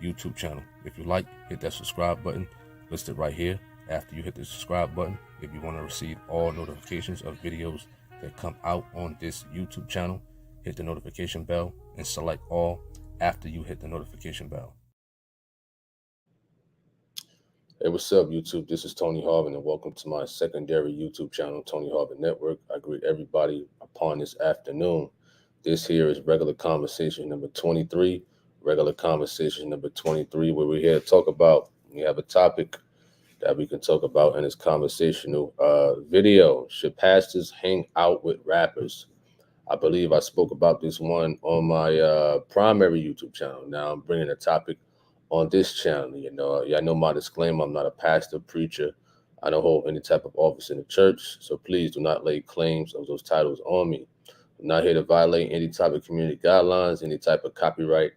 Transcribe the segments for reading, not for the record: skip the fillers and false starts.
YouTube channel. If you like, hit that subscribe button listed right here. After you hit the subscribe button, if you want to receive all notifications of videos that come out on this YouTube channel, hit the notification bell and select all after you hit the notification bell. Hey, what's up, YouTube? This is Tony Harvin, and welcome to my secondary YouTube channel, Tony Harvin Network. I greet everybody upon this afternoon. This here is regular conversation number 23. Regular conversation number 23, where we're here to talk about, we have a topic that we can talk about in this conversational video. Should pastors hang out with rappers? I believe I spoke about this one on my primary YouTube channel. Now I'm bringing a topic on this channel. You know my disclaimer. I'm not a pastor, preacher. I don't hold any type of office in the church. So please do not lay claims of those titles on me. I'm not here to violate any type of community guidelines, any type of copyright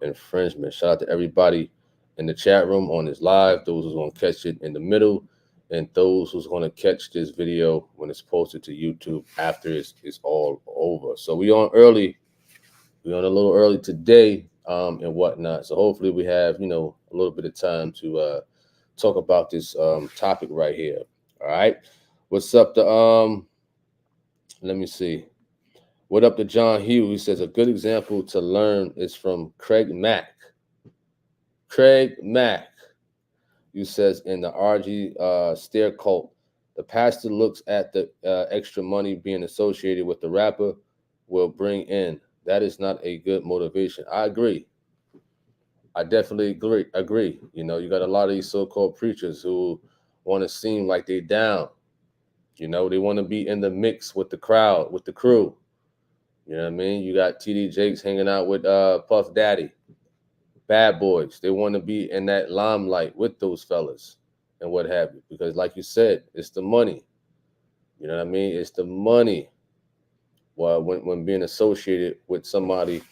infringement. Shout out to everybody in the chat room on this live, those who's going to catch it in the middle, and those who's going to catch this video when it's posted to YouTube after it's all over. So we on early. We're on a little early today and whatnot. So hopefully we have, a little bit of time to talk about this topic right here. All right. What's up to, let me see. What up to John Hugh? He says a good example to learn is from Craig Mack. Craig Mack, you says in the RG Stair Cult, the pastor looks at the extra money being associated with the rapper will bring in. That is not a good motivation. I agree. I definitely agree. You got a lot of these so-called preachers who want to seem like they down. They want to be in the mix with the crowd, with the crew. You know what I mean? You got TD Jakes hanging out with Puff Daddy. Bad boys. They want to be in that limelight with those fellas and what have you. Because like you said, it's the money. You know what I mean? It's the money. Well, when being associated with somebody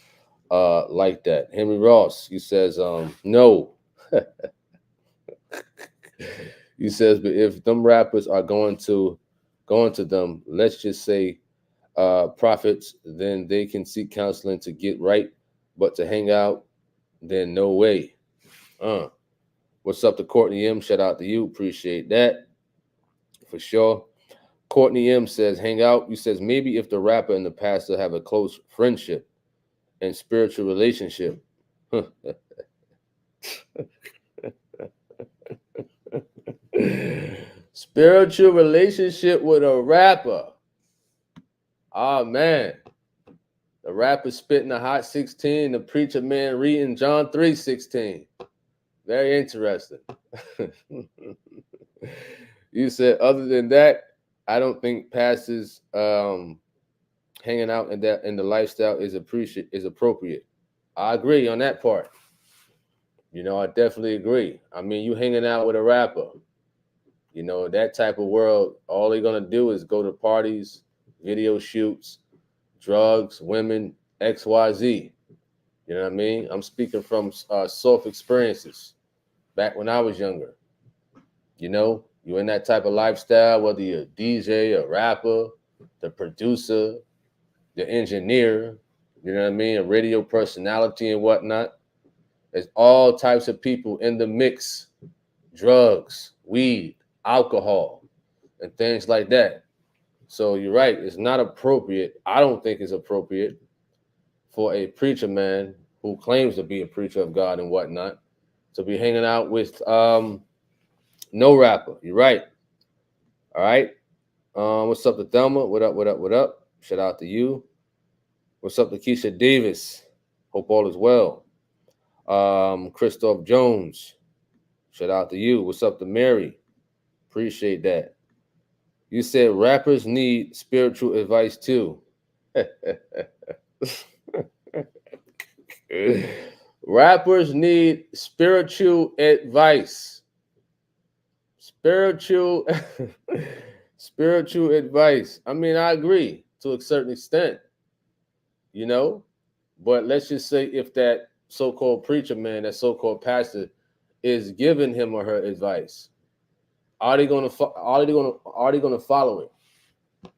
like that. Henry Ross, he says, no. He says, but if them rappers are going to them, let's just say prophets, then they can seek counseling to get right. But to hang out, then no way. What's up to Courtney M? Shout out to you. Appreciate that. For sure. Courtney M says, hang out. He says, maybe if the rapper and the pastor have a close friendship and spiritual relationship. Spiritual relationship with a rapper. Oh, man. The rapper spitting a hot 16, the preacher man reading John 3:16. Very interesting. You said, other than that, I don't think pastors hanging out in the lifestyle is appropriate. I agree on that part. I definitely agree. I mean, you hanging out with a rapper, that type of world, all they're gonna do is go to parties, video shoots, drugs, women, XYZ. You know what I mean? I'm speaking from soft experiences back when I was younger. You're in that type of lifestyle, whether you're a DJ, a rapper, the producer, the engineer, you know what I mean? A radio personality and whatnot. There's all types of people in the mix, drugs, weed, alcohol, and things like that. So you're right. It's not appropriate. I don't think it's appropriate for a preacher man who claims to be a preacher of God and whatnot to be hanging out with no rapper. You're right. All right. What's up to Thelma? What up? Shout out to you. What's up to Keisha Davis? Hope all is well. Christoph Jones. Shout out to you. What's up to Mary? Appreciate that. You said rappers need spiritual advice too. Rappers need spiritual advice. Spiritual advice. I mean, I agree to a certain extent, but let's just say if that so-called preacher man, that so-called pastor is giving him or her advice, are they going to follow it?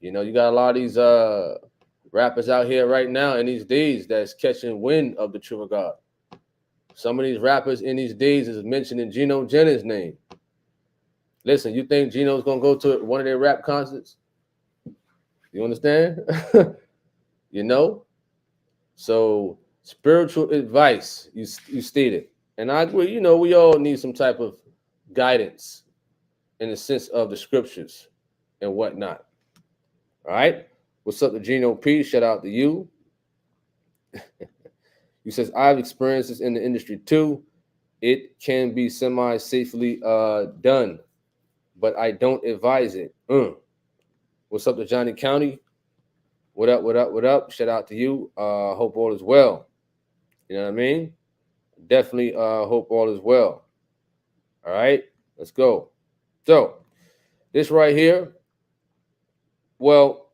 You got a lot of these rappers out here right now in these days that's catching wind of the truth of God. Some of these rappers in these days is mentioning Geno Jennings' name. Listen, you think Geno's gonna go to one of their rap concerts? You understand? You know? So spiritual advice, you stated. And I agree, you know, we all need some type of guidance in the sense of the scriptures and whatnot. All right. What's up to Geno P? Shout out to you. He says, I've experienced this in the industry too. It can be semi-safely done, but I don't advise it. What's up to Johnny County? What up, what up, what up? Shout out to you. Hope all is well. You know what I mean? Definitely hope all is well. All right, let's go. So this right here, well,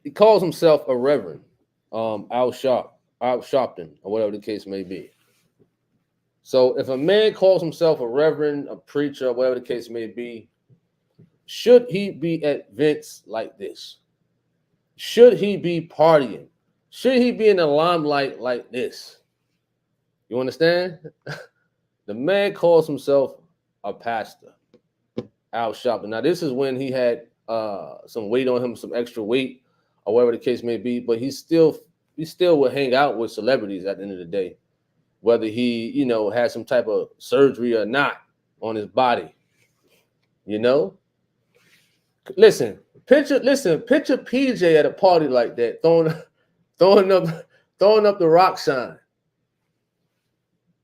he calls himself a reverend, Al Sharpton, or whatever the case may be. So if a man calls himself a reverend, a preacher, whatever the case may be, should he be at events like this? Should he be partying? Should he be in the limelight like this? You understand? The man calls himself a pastor, Al Sharpton. Now, this is when he had some weight on him, some extra weight, or whatever the case may be, but he still would hang out with celebrities at the end of the day, whether he, you know, had some type of surgery or not on his body. You know? Listen, picture PJ at a party like that, throwing up the rock sign.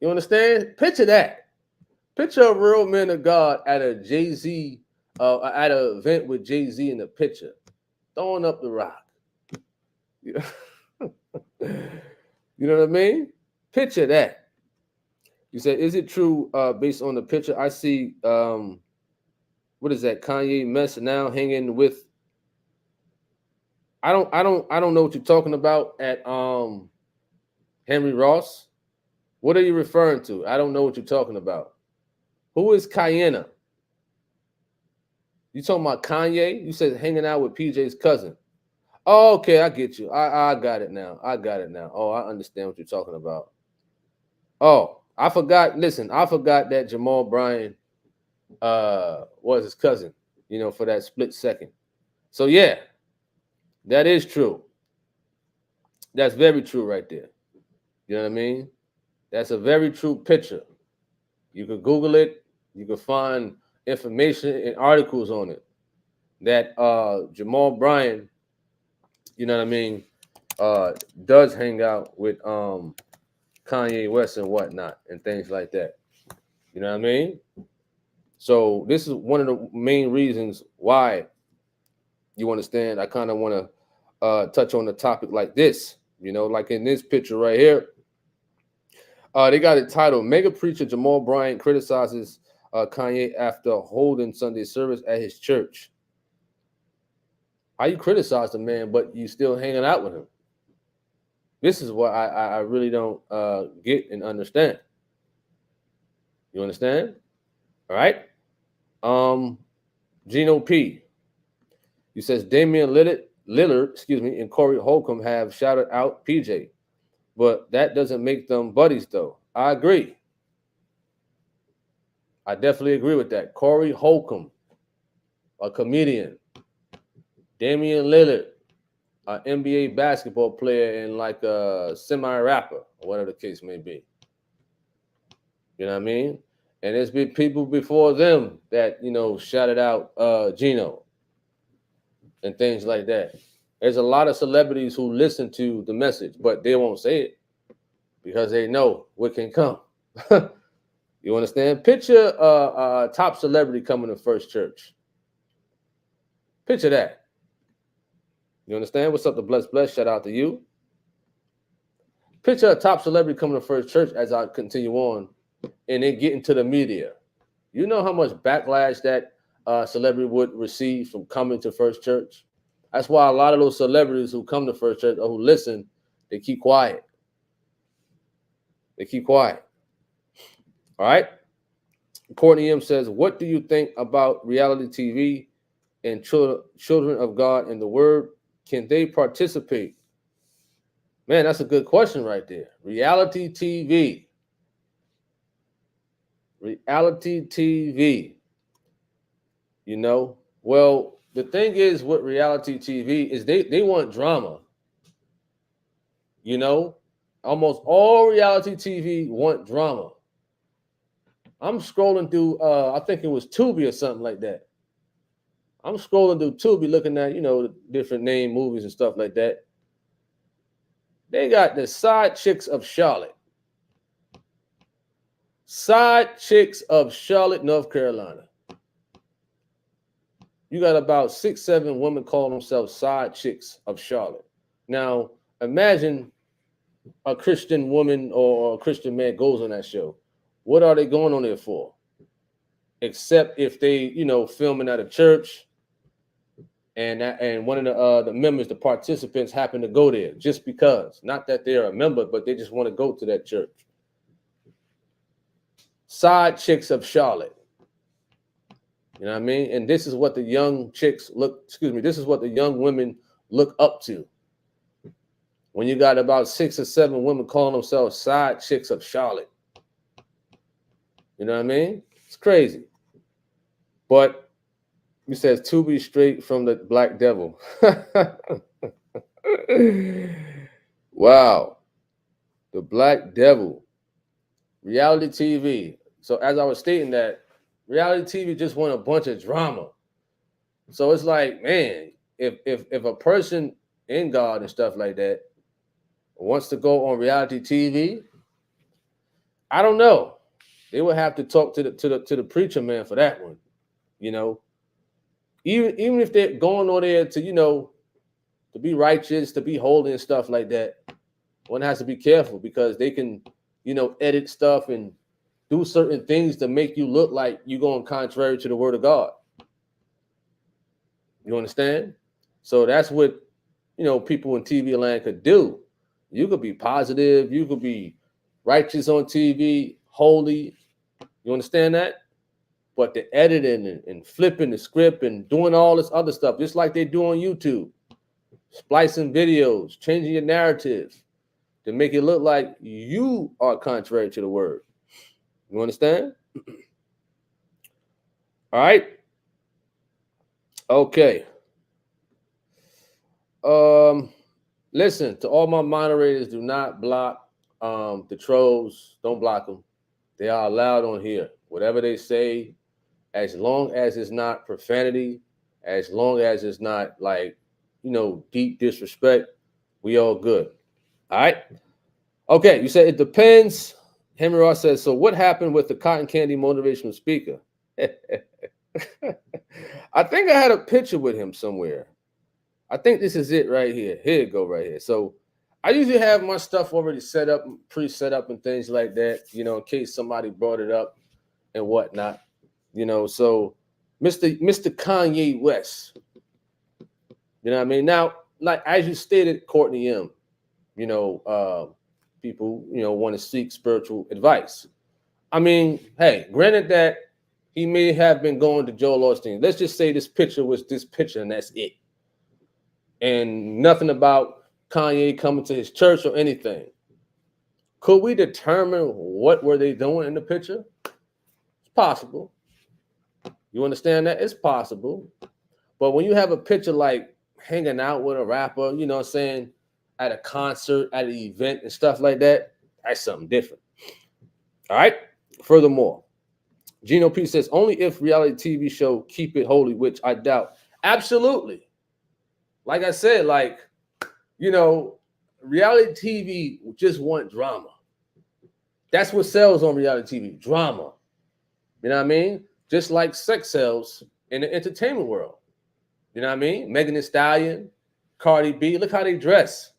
You understand? Picture that. Picture a real man of God at a Jay-Z, at an event with Jay-Z in the picture, throwing up the rock. You know what I mean? Picture that. You said, is it true based on the picture? I see, what is that? Kanye mess now hanging with. I don't know what you're talking about at Henry Ross. What are you referring to? I don't know what you're talking about. Who is Cayenne? You talking about Kanye? You said hanging out with PJ's cousin. Oh, okay, I get you. I got it now. Oh, I understand what you're talking about. Oh, I forgot. Listen, I forgot that Jamal Bryant was his cousin, you know, for that split second. So yeah, that is true. That's very true right there. You know what I mean? That's a very true picture. You could Google it. You could find information and articles on it that Jamal Bryant, you know what I mean, does hang out with Kanye West and whatnot and things like that. You know what I mean? So this is one of the main reasons why, you understand, I kind of want to touch on the topic like this. You know, like in this picture right here, they got it titled, Mega Preacher Jamal Bryant Criticizes Kanye After Holding Sunday Service at His Church. How you criticize the man, but you still hanging out with him? This is what I really don't get and understand. You understand? All right. Geno P. He says Damian Lillard, and Corey Holcomb have shouted out PJ, but that doesn't make them buddies, though. I agree. I definitely agree with that. Corey Holcomb, a comedian. Damian Lillard, an NBA basketball player and like a semi-rapper, or whatever the case may be. You know what I mean? And there's been people before them that, you know, shouted out Geno and things like that. There's a lot of celebrities who listen to the message, but they won't say it because they know what can come. You understand? Picture a top celebrity coming to First Church. Picture that. You understand? What's up to Bless? Shout out to you. Picture a top celebrity coming to First Church as I continue on and then get into the media. You know how much backlash that celebrity would receive from coming to First Church? That's why a lot of those celebrities who come to First Church or who listen, they keep quiet. They keep quiet. All right? Courtney M says, what do you think about reality TV and children of God and the Word? Can they participate? Man, that's a good question right there. Reality TV. Reality TV. You know, well, the thing is with reality TV is they want drama. You know, almost all reality TV want drama. I'm scrolling through, I think it was Tubi or something like that. I'm scrolling through Tubi looking at, the different name movies and stuff like that. They got the Side Chicks of Charlotte. Side Chicks of Charlotte, North Carolina. You got about 6, 7 women calling themselves Side Chicks of Charlotte. Now, imagine a Christian woman or a Christian man goes on that show. What are they going on there for? Except if they, filming at a church and one of the members, the participants happen to go there just because. Not that they're a member, but they just want to go to that church. Side Chicks of Charlotte. You know what I mean? And this is what the young chicks this is what the young women look up to. When you got about 6 or 7 women calling themselves Side Chicks of Charlotte. You know what I mean? It's crazy. But he says Tubi straight from the Black Devil. Wow. The Black Devil. Reality TV. So as I was stating that, reality TV just want a bunch of drama. So it's like, man, if a person in God and stuff like that wants to go on reality TV, I don't know. They would have to talk to the preacher man for that one. Even if they're going on there to, to be righteous, to be holy and stuff like that, one has to be careful because they can, edit stuff and do certain things to make you look like you're going contrary to the word of God. You understand? So that's what, people in TV land could do. You could be positive. You could be righteous on TV, holy. You understand that? But the editing and flipping the script and doing all this other stuff, just like they do on YouTube, splicing videos, changing your narratives to make it look like you are contrary to the word. You understand? All right. Okay. Listen, to all my moderators, do not block the trolls. Don't block them. They are allowed on here. Whatever they say, as long as it's not profanity, as long as it's not like, deep disrespect, we all good. All right. Okay. You said it depends. Henry Ross says, so what happened with the cotton candy motivational speaker? I think I had a picture with him somewhere. I think this is it right here. Here you go right here. So I usually have my stuff already set up, pre-set up and things like that, in case somebody brought it up and whatnot. So Mr. Kanye West, you know what I mean? Now, like as you stated, Courtney M, people, want to seek spiritual advice. I mean, hey, granted that he may have been going to Joel Osteen. Let's just say this picture was this picture and that's it. And nothing about Kanye coming to his church or anything. Could we determine what were they doing in the picture? It's possible. You understand that? It's possible. But when you have a picture like hanging out with a rapper, at a concert, at an event and stuff like that, that's something different. All right. Furthermore, Gino P says, only if reality TV show keep it holy, which I doubt. Absolutely. Like I said, reality TV just want drama. That's what sells on reality TV, drama. You know what I mean? Just like sex sells in the entertainment world. You know what I mean? Megan Thee Stallion, Cardi B, look how they dress.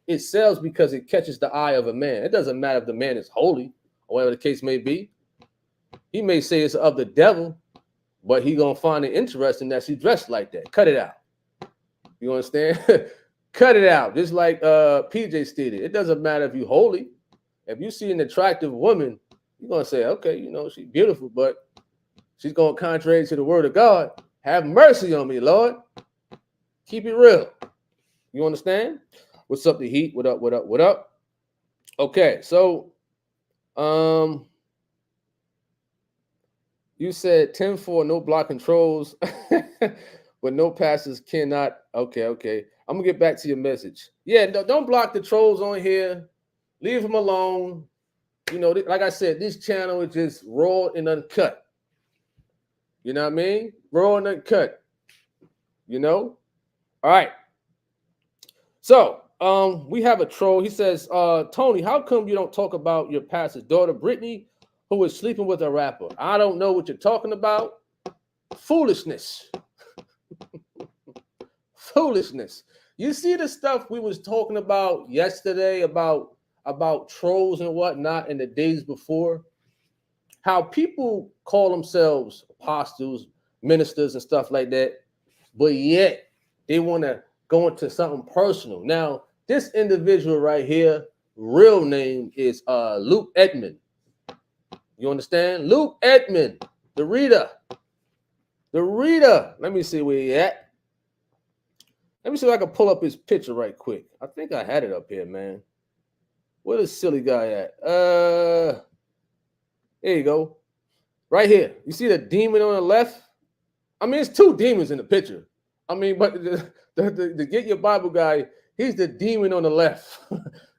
It sells because it catches the eye of a man. It doesn't matter if the man is holy or whatever the case may be. He may say it's of the devil, but he gonna find it interesting that she dressed like that. Cut it out. You understand? Cut it out. Just like PJ stated, it doesn't matter if you're holy. If you see an attractive woman, you're going to say, okay, she's beautiful, but she's going contrary to the word of God. Have mercy on me, Lord. Keep it real. You understand? What's up, the Heat? What up? What up? What up? Okay, so you said 10-4, no block controls, but no passes cannot. Okay. I'm gonna get back to your message. Yeah, don't block the trolls on here. Leave them alone. You know, like I said, this channel is just raw and uncut. You know what I mean? Raw and uncut. You know? All right. So we have a troll. He says, Tony, how come you don't talk about your pastor's daughter, Brittany, who was sleeping with a rapper? I don't know what you're talking about. Foolishness. Foolishness. You see the stuff we was talking about yesterday about trolls and whatnot in the days before? How people call themselves apostles, ministers, and stuff like that, but yet they want to go into something personal. Now, this individual right here, real name is Luke Edmond. You understand? Luke Edmond, the reader. The reader. Let me see where he at. Let me see if I can pull up his picture right quick. I think I had it up here, man. Where this silly guy at? There you go. Right here. You see the demon on the left? I mean, it's two demons in the picture. I mean, but the Get Your Bible guy, he's the demon on the left.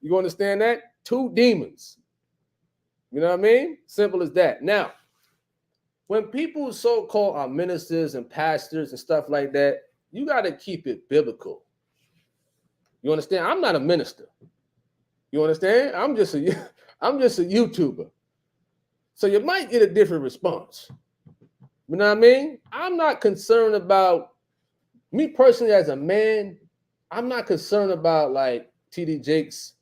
You understand that? Two demons. You know what I mean? Simple as that. Now, when people so-called are ministers and pastors and stuff like that, you got to keep it biblical. You understand? I'm not a minister. You understand? I'm just a YouTuber. So you might get a different response. You know what I mean? I'm not concerned about, me personally as a man, I'm not concerned about like TD Jake's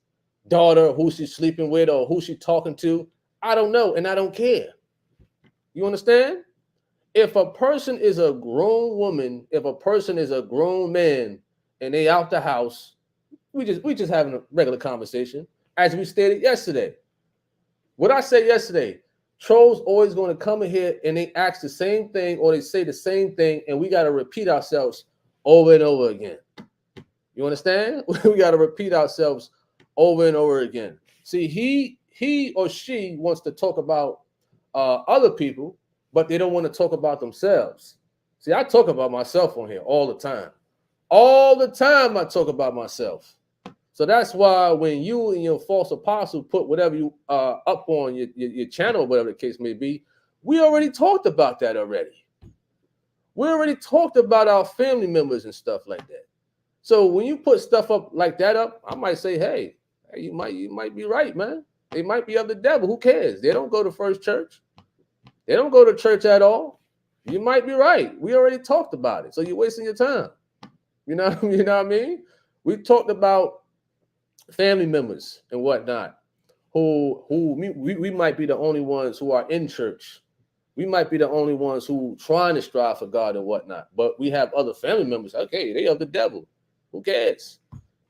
daughter, who she's sleeping with or who she's talking to. I don't know, and I don't care. You understand? If a person is a grown woman, if a person is a grown man, and they out the house, we just having a regular conversation, as we stated yesterday. What I said yesterday, trolls always going to come in here and they ask the same thing or they say the same thing, and we got to repeat ourselves over and over again. You understand? We got to repeat ourselves over and over again. See, he or she wants to talk about other people, but they don't want to talk about themselves. See, I talk about myself on here all the time. All the time I talk about myself. So that's why when you and your false apostle put whatever you up on your channel, whatever the case may be, we already talked about that already. We already talked about our family members and stuff like that. So when you put stuff up like that up, I might say, hey, you might be right, man. They might be of the devil. Who cares? They don't go to First Church. They don't go to church at all. You might be right. We already talked about it. So you're wasting your time. You know what I mean? We talked about family members and whatnot, who we might be the only ones who are in church. We might be the only ones who trying to strive for God and whatnot. But we have other family members. Okay, they of the devil. Who cares?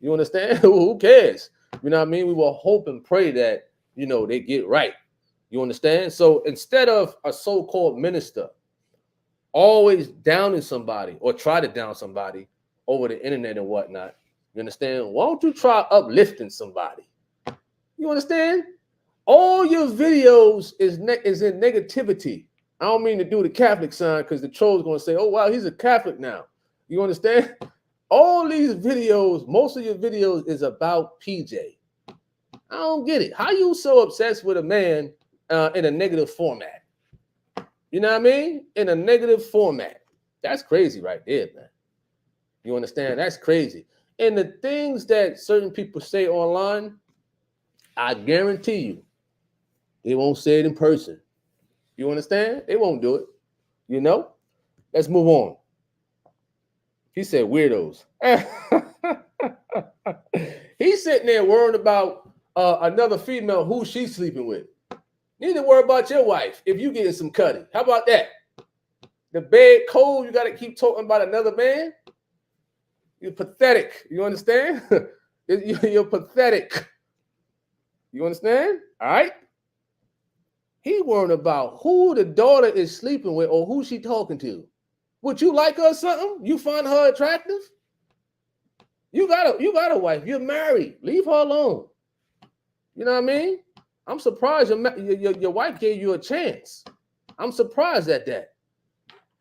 You understand? Who cares? You know what I mean? We will hope and pray that, you know, they get right. You understand? So instead of a so-called minister always downing somebody or try to down somebody over the internet and whatnot, you understand? Why don't you try uplifting somebody? You understand? All your videos is in negativity. I don't mean to do the Catholic sign because the troll's going to say, oh, wow, he's a Catholic now. You understand? All these videos, most of your videos is about PJ. I don't get it. How you so obsessed with a man in a negative format? You know what I mean? In a negative format. That's crazy right there, man. You understand? That's crazy. And the things that certain people say online, I guarantee you, they won't say it in person. You understand? They won't do it. You know? Let's move on. He said weirdos. He's sitting there worrying about another female who she's sleeping with. You need to worry about your wife if you getting some cutting. How about that? The bed cold, you got to keep talking about another man? You're pathetic. You understand? You're pathetic. You understand? All right? He worrying about who the daughter is sleeping with or who she talking to. Would you like her or something? You find her attractive? You got a wife. You're married. Leave her alone. You know what I mean? I'm surprised your wife gave you a chance. I'm surprised at that.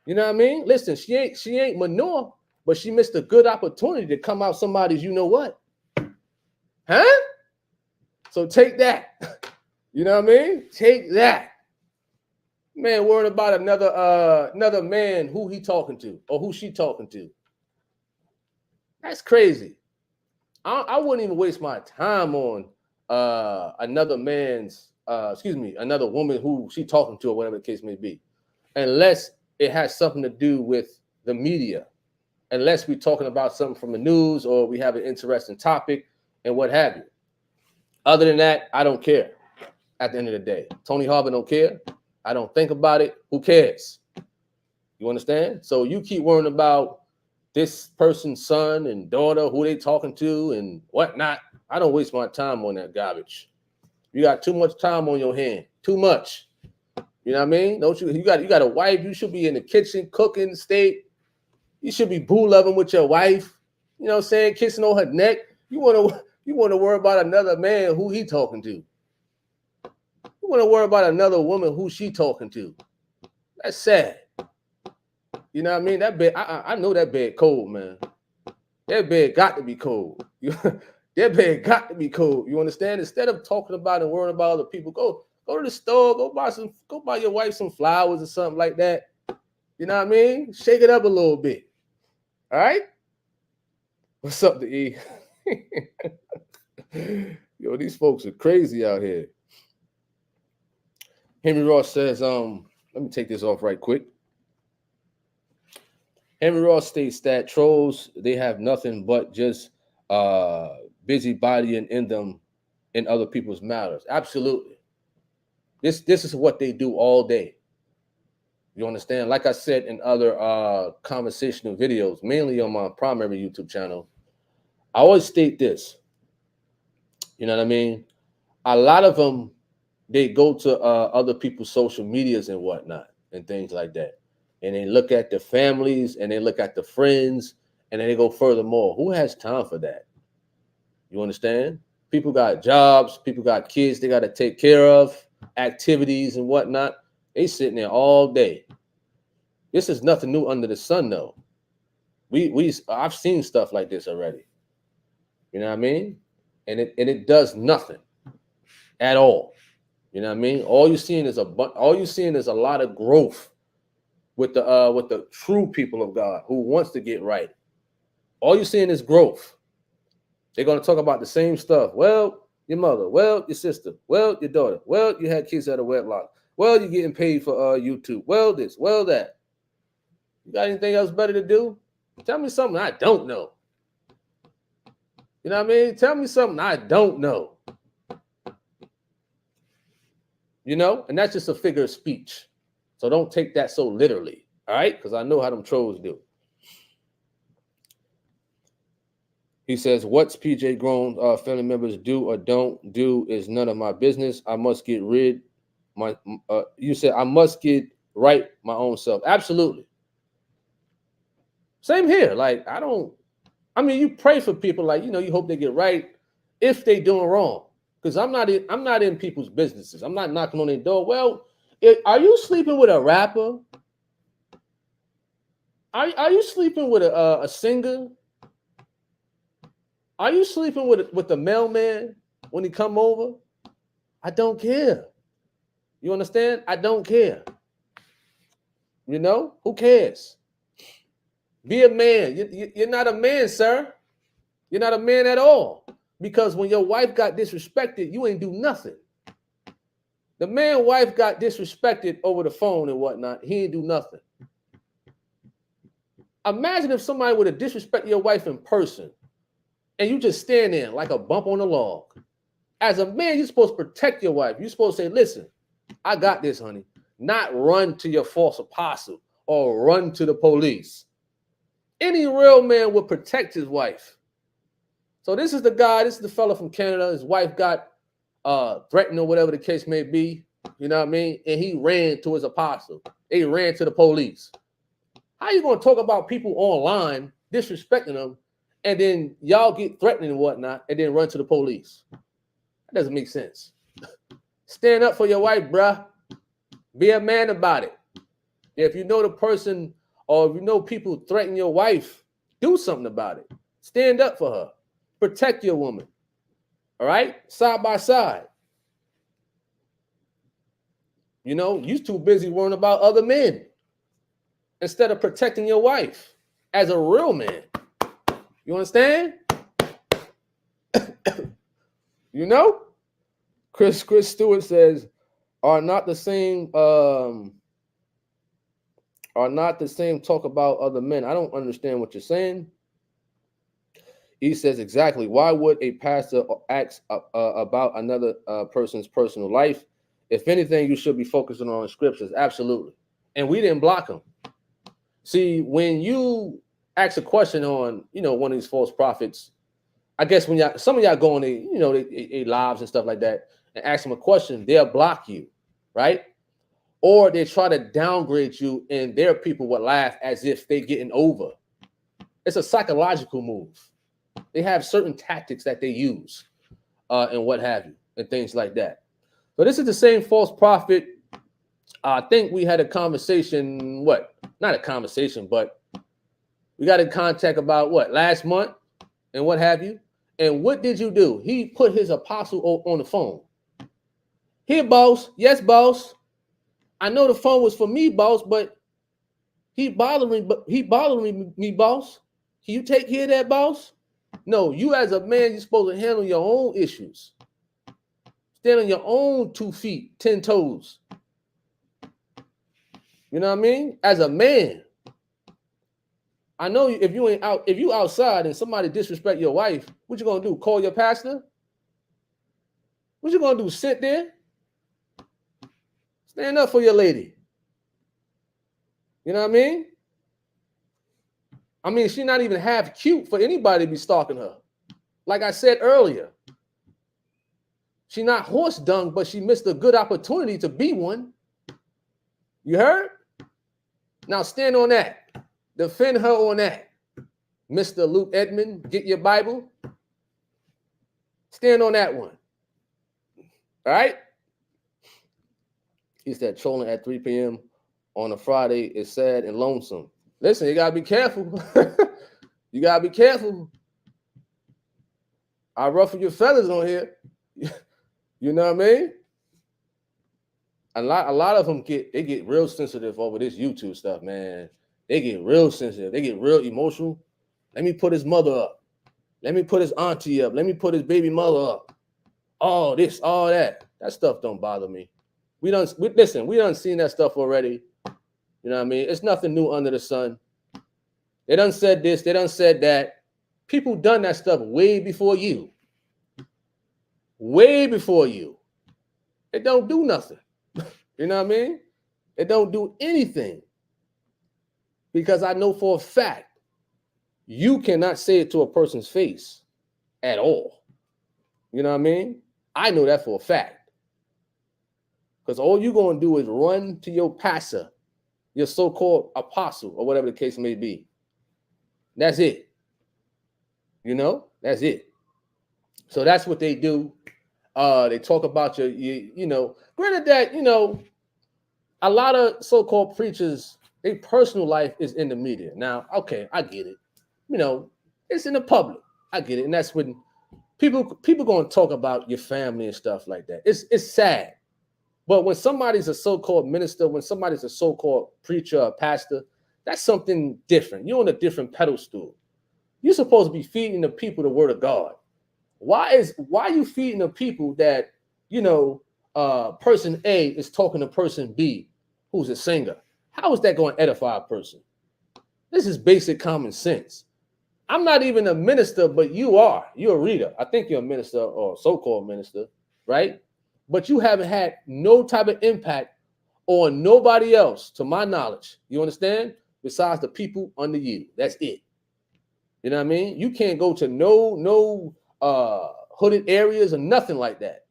You know what I mean? Listen, she ain't manure, but she missed a good opportunity to come out somebody's you know what. Huh? So take that. You know what I mean? Take that. Man, worrying about another man who he talking to or who she talking to. That's crazy. I wouldn't even waste my time on another woman who she talking to or whatever the case may be, unless it has something to do with the media, unless we're talking about something from the news or we have an interesting topic and what have you. Other than that, I don't care. At the end of the day, Tony Harvin don't care. I don't think about it. Who cares? You understand? So you keep worrying about this person's son and daughter, who they talking to and whatnot. I don't waste my time on that garbage. You got too much time on your hand. Too much. You know what I mean? Don't you? You got a wife. You should be in the kitchen cooking, steak. You should be boo loving with your wife. You know what I'm saying? Kissing on her neck. You want to worry about another man who he talking to. You want to worry about another woman who she talking to. That's sad. You know what I mean? That bed, I know that bed cold, man. That bed got to be cold. That bed got to be cold. You understand? Instead of talking about and worrying about other people, go to the store, go buy your wife some flowers or something like that. You know what I mean? Shake it up a little bit. All right? What's up, the E? Yo, these folks are crazy out here. Henry Ross says, let me take this off right quick. Henry Ross states that trolls, they have nothing but just busybodying in them in other people's matters. Absolutely. This is what they do all day. You understand? Like I said in other conversational videos, mainly on my primary YouTube channel, I always state this. You know what I mean? A lot of them, they go to other people's social medias and whatnot and things like that. And they look at the families and they look at the friends and then they go furthermore. Who has time for that? You understand? People got jobs, people got kids they got to take care of, activities and whatnot. They sitting there all day. This is nothing new under the sun, though. I've seen stuff like this already. You know what I mean? And it does nothing at all. You know what I mean? All you're seeing is a lot of growth with the true people of God who wants to get right. All you're seeing is growth. They're going to talk about the same stuff. Well, your mother. Well, your sister. Well, your daughter. Well, you had kids out of wedlock. Well, you're getting paid for YouTube. Well, this. Well, that. You got anything else better to do? Tell me something I don't know. You know what I mean? Tell me something I don't know. You know? And that's just a figure of speech. So don't take that so literally. All right? Because I know how them trolls do. He says, what's PJ grown family members do or don't do is none of my business. I must get you said I must get right my own self. Absolutely. Same here. Like, you pray for people, like, you hope they get right if they doing wrong. Because I'm not in people's businesses. I'm not knocking on their door. Well, are you sleeping with a rapper? Are you sleeping with a singer? Are you sleeping with the mailman when he come over? I don't care. You understand? I don't care. Who cares? Be a man. You're not a man, sir. You're not a man at all. Because when your wife got disrespected, you ain't do nothing. The man wife got disrespected over the phone and whatnot. He ain't do nothing. Imagine if somebody would have disrespected your wife in person and you just stand there like a bump on a log. As a man, you're supposed to protect your wife. You're supposed to say, listen, I got this, honey. Not run to your false apostle or run to the police. Any real man would protect his wife. So this is the fella from Canada. His wife got threatened or whatever the case may be. You know what I mean? And he ran to his apostle. He ran to the police. How you going to talk about people online, disrespecting them, and then y'all get threatened and whatnot, and then run to the police. That doesn't make sense. Stand up for your wife, bruh. Be a man about it. If you know the person, or if you know people threaten your wife, do something about it. Stand up for her. Protect your woman. All right? Side by side. You know, you're too busy worrying about other men instead of protecting your wife as a real man. You understand? You know? Chris Stewart says, are not the same talk about other men. I don't understand what you're saying. He says, exactly. Why would a pastor ask about another person's personal life? If anything, you should be focusing on scriptures. Absolutely. And we didn't block him. See, when you ask a question on, one of these false prophets, I guess when some of y'all go on they lives and stuff like that and ask them a question, they'll block you, right? Or they try to downgrade you, and their people will laugh as if they're getting over. It's a psychological move. They have certain tactics that they use and what have you, and things like that. So this is the same false prophet. I think we had a conversation, not a conversation, but we got in contact about last month and what have you. And what did you do? He put his apostle on the phone. Here, boss. Yes, boss. I know the phone was for me, boss, but he bothering me, boss. Can you take care of that, boss? No, you as a man, you're supposed to handle your own issues. Stand on your own 2 feet, 10 toes. You know what I mean? As a man. I know if you outside and somebody disrespect your wife, what you gonna do? Call your pastor? What you gonna do? Sit there? Stand up for your lady. You know what I mean? I mean, she's not even half cute for anybody to be stalking her. Like I said earlier, she's not horse dung, but she missed a good opportunity to be one. You heard? Now stand on that. Defend her on that. Mr. Luke Edmond, get your Bible. Stand on that one. All right? He said trolling at 3 p.m. on a Friday is sad and lonesome. Listen, you got to be careful. You got to be careful. I ruffle your feathers on here. You know what I mean? A lot of them get real sensitive over this YouTube stuff, man. They get real sensitive. They get real emotional. Let me put his mother up. Let me put his auntie up. Let me put his baby mother up. All this, all that. That stuff don't bother me. We done seen that stuff already. You know what I mean? It's nothing new under the sun. They done said this. They done said that. People done that stuff way before you. Way before you. It don't do nothing. You know what I mean? It don't do anything. Because I know for a fact, you cannot say it to a person's face at all. You know what I mean? I know that for a fact. Because all you're going to do is run to your pastor, your so-called apostle, or whatever the case may be. That's it. You know? That's it. So that's what they do. They talk about granted that, a lot of so-called preachers, their personal life is in the media. Now, okay, I get it. It's in the public. I get it. And that's when people going to talk about your family and stuff like that. It's sad. But when somebody's a so-called minister, when somebody's a so-called preacher or pastor, that's something different. You're on a different pedestal. You're supposed to be feeding the people the word of God. Why are you feeding the people that, person A is talking to person B, who's a singer? How is that going to edify a person? This is basic common sense. I'm not even a minister, but you are. You're a reader. I think you're a minister or so-called minister, right? But you haven't had no type of impact on nobody else, to my knowledge. You understand? Besides the people under you. That's it. You know what I mean? You can't go to no hooded areas or nothing like that.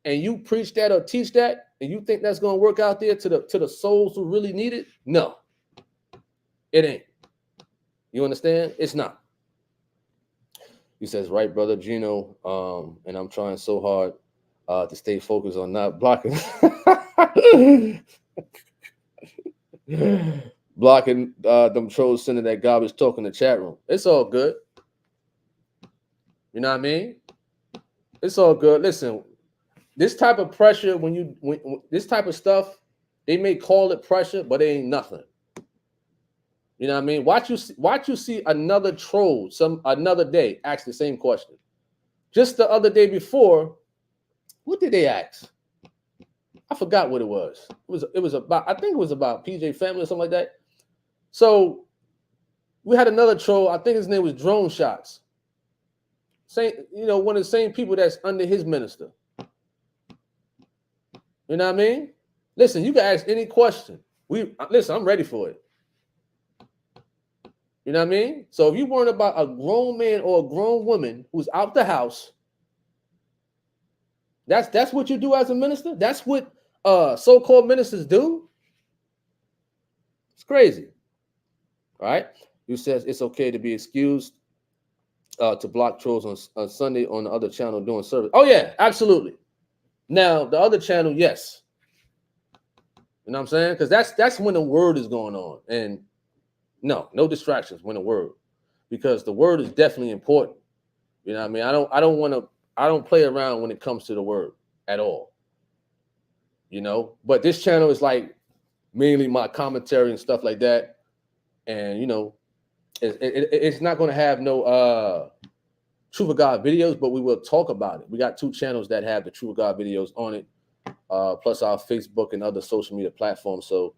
And you preach that or teach that, and you think that's going to work out there to the souls who really need it? No, it ain't. You understand? It's not. He says, right, brother Gino, and I'm trying so hard to stay focused on not blocking blocking them trolls sending that garbage talk in the chat room. It's all good. You know what I mean? It's all good. Listen, this type of pressure, when this type of stuff, they may call it pressure, but it ain't nothing. You know what I mean? Watch you see another troll another day ask the same question. Just the other day before, what did they ask? I forgot what it was. It was about, I think it was about PJ Family or something like that. So we had another troll. I think his name was Drone Shots. Same, one of the same people that's under his minister. You know what I mean? Listen, you can ask any question. Listen, I'm ready for it. You know what I mean? So if you worry about a grown man or a grown woman who's out the house, that's what you do as a minister? That's what so-called ministers do? It's crazy. All right? You says it's okay to be excused to block trolls on Sunday on the other channel doing service. Oh, yeah, absolutely. Now, the other channel, yes. You know what I'm saying? Because that's when the word is going on. And no distractions when the word. Because the word is definitely important. You know what I mean? I don't play around when it comes to the word at all. But this channel is like mainly my commentary and stuff like that. And, it's not going to have no Truth of God videos, but we will talk about it. We got 2 channels that have the Truth of God videos on it, plus our Facebook and other social media platforms. So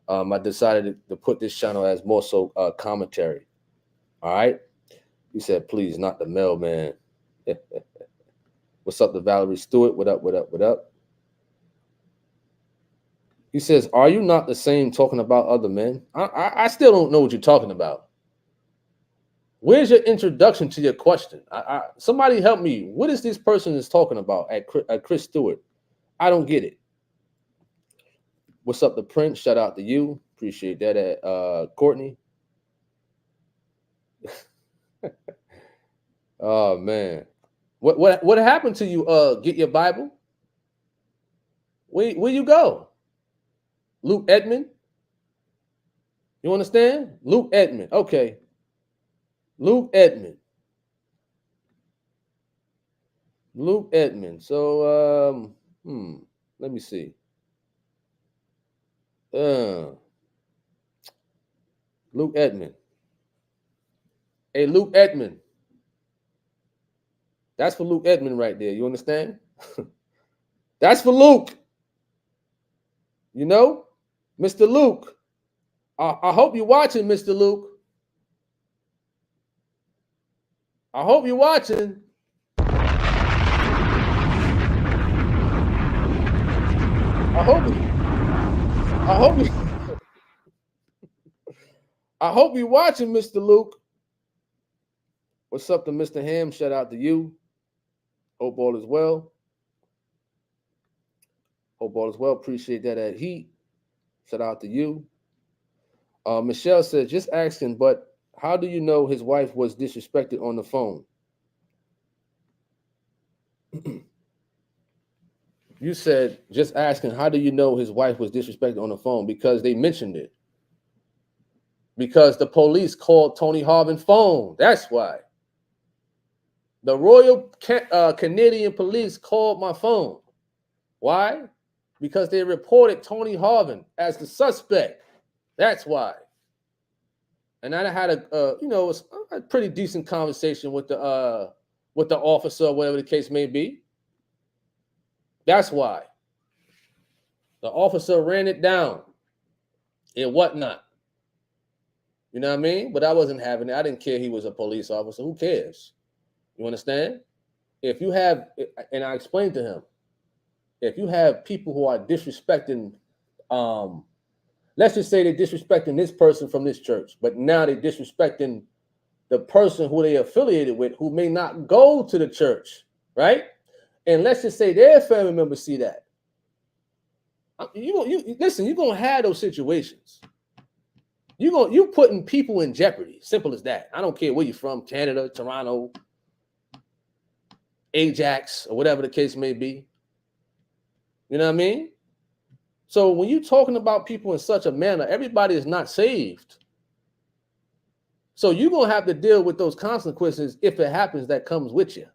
I decided to put this channel as more so commentary. All right. He said, please, not the mailman. What's up to Valerie Stewart? What up, what up, what up? He says, are you not the same talking about other men? I still don't know what you're talking about. Where's your introduction to your question? Somebody help me. What is this person is talking about at Chris Stewart? I don't get it. What's up, the Prince? Shout out to you. Appreciate that at Courtney. Oh man. What happened to you? Get your Bible? Where you go? Luke Edmond? You understand? Luke Edmond. Okay. Luke Edmond. Luke Edmond. So let me see. Luke Edmond. Hey, Luke Edmond. That's for Luke Edmond right there. You understand? That's for Luke. Mr. Luke. I hope you're watching, Mr. Luke. I hope you're watching. I hope you're watching, Mr. Luke. What's up to Mr. Ham? Shout out to you. Hope all is well. Hope all is well. Appreciate that at Heat. Shout out to you. Michelle says, just asking, but how do you know his wife was disrespected on the phone? You said, just asking, how do you know his wife was disrespected on the phone? Because they mentioned it. Because the police called Tony Harvin's phone. That's why. The Royal Canadian Police called my phone. Why? Because they reported Tony Harvin as the suspect. That's why. And I had a pretty decent conversation with the officer, or whatever the case may be. That's why. The officer ran it down and whatnot. You know what I mean? But I wasn't having it. I didn't care he was a police officer. Who cares? You understand? If you have, and I explained to him, if you have people who are disrespecting, let's just say they're disrespecting this person from this church, but now they're disrespecting the person who they affiliated with who may not go to the church, right? And let's just say their family members see that. Listen, you're going to have those situations. You're putting people in jeopardy. Simple as that. I don't care where you're from, Canada, Toronto, Ajax, or whatever the case may be. You know what I mean? So when you're talking about people in such a manner, everybody is not saved. So you're going to have to deal with those consequences if it happens that comes with you.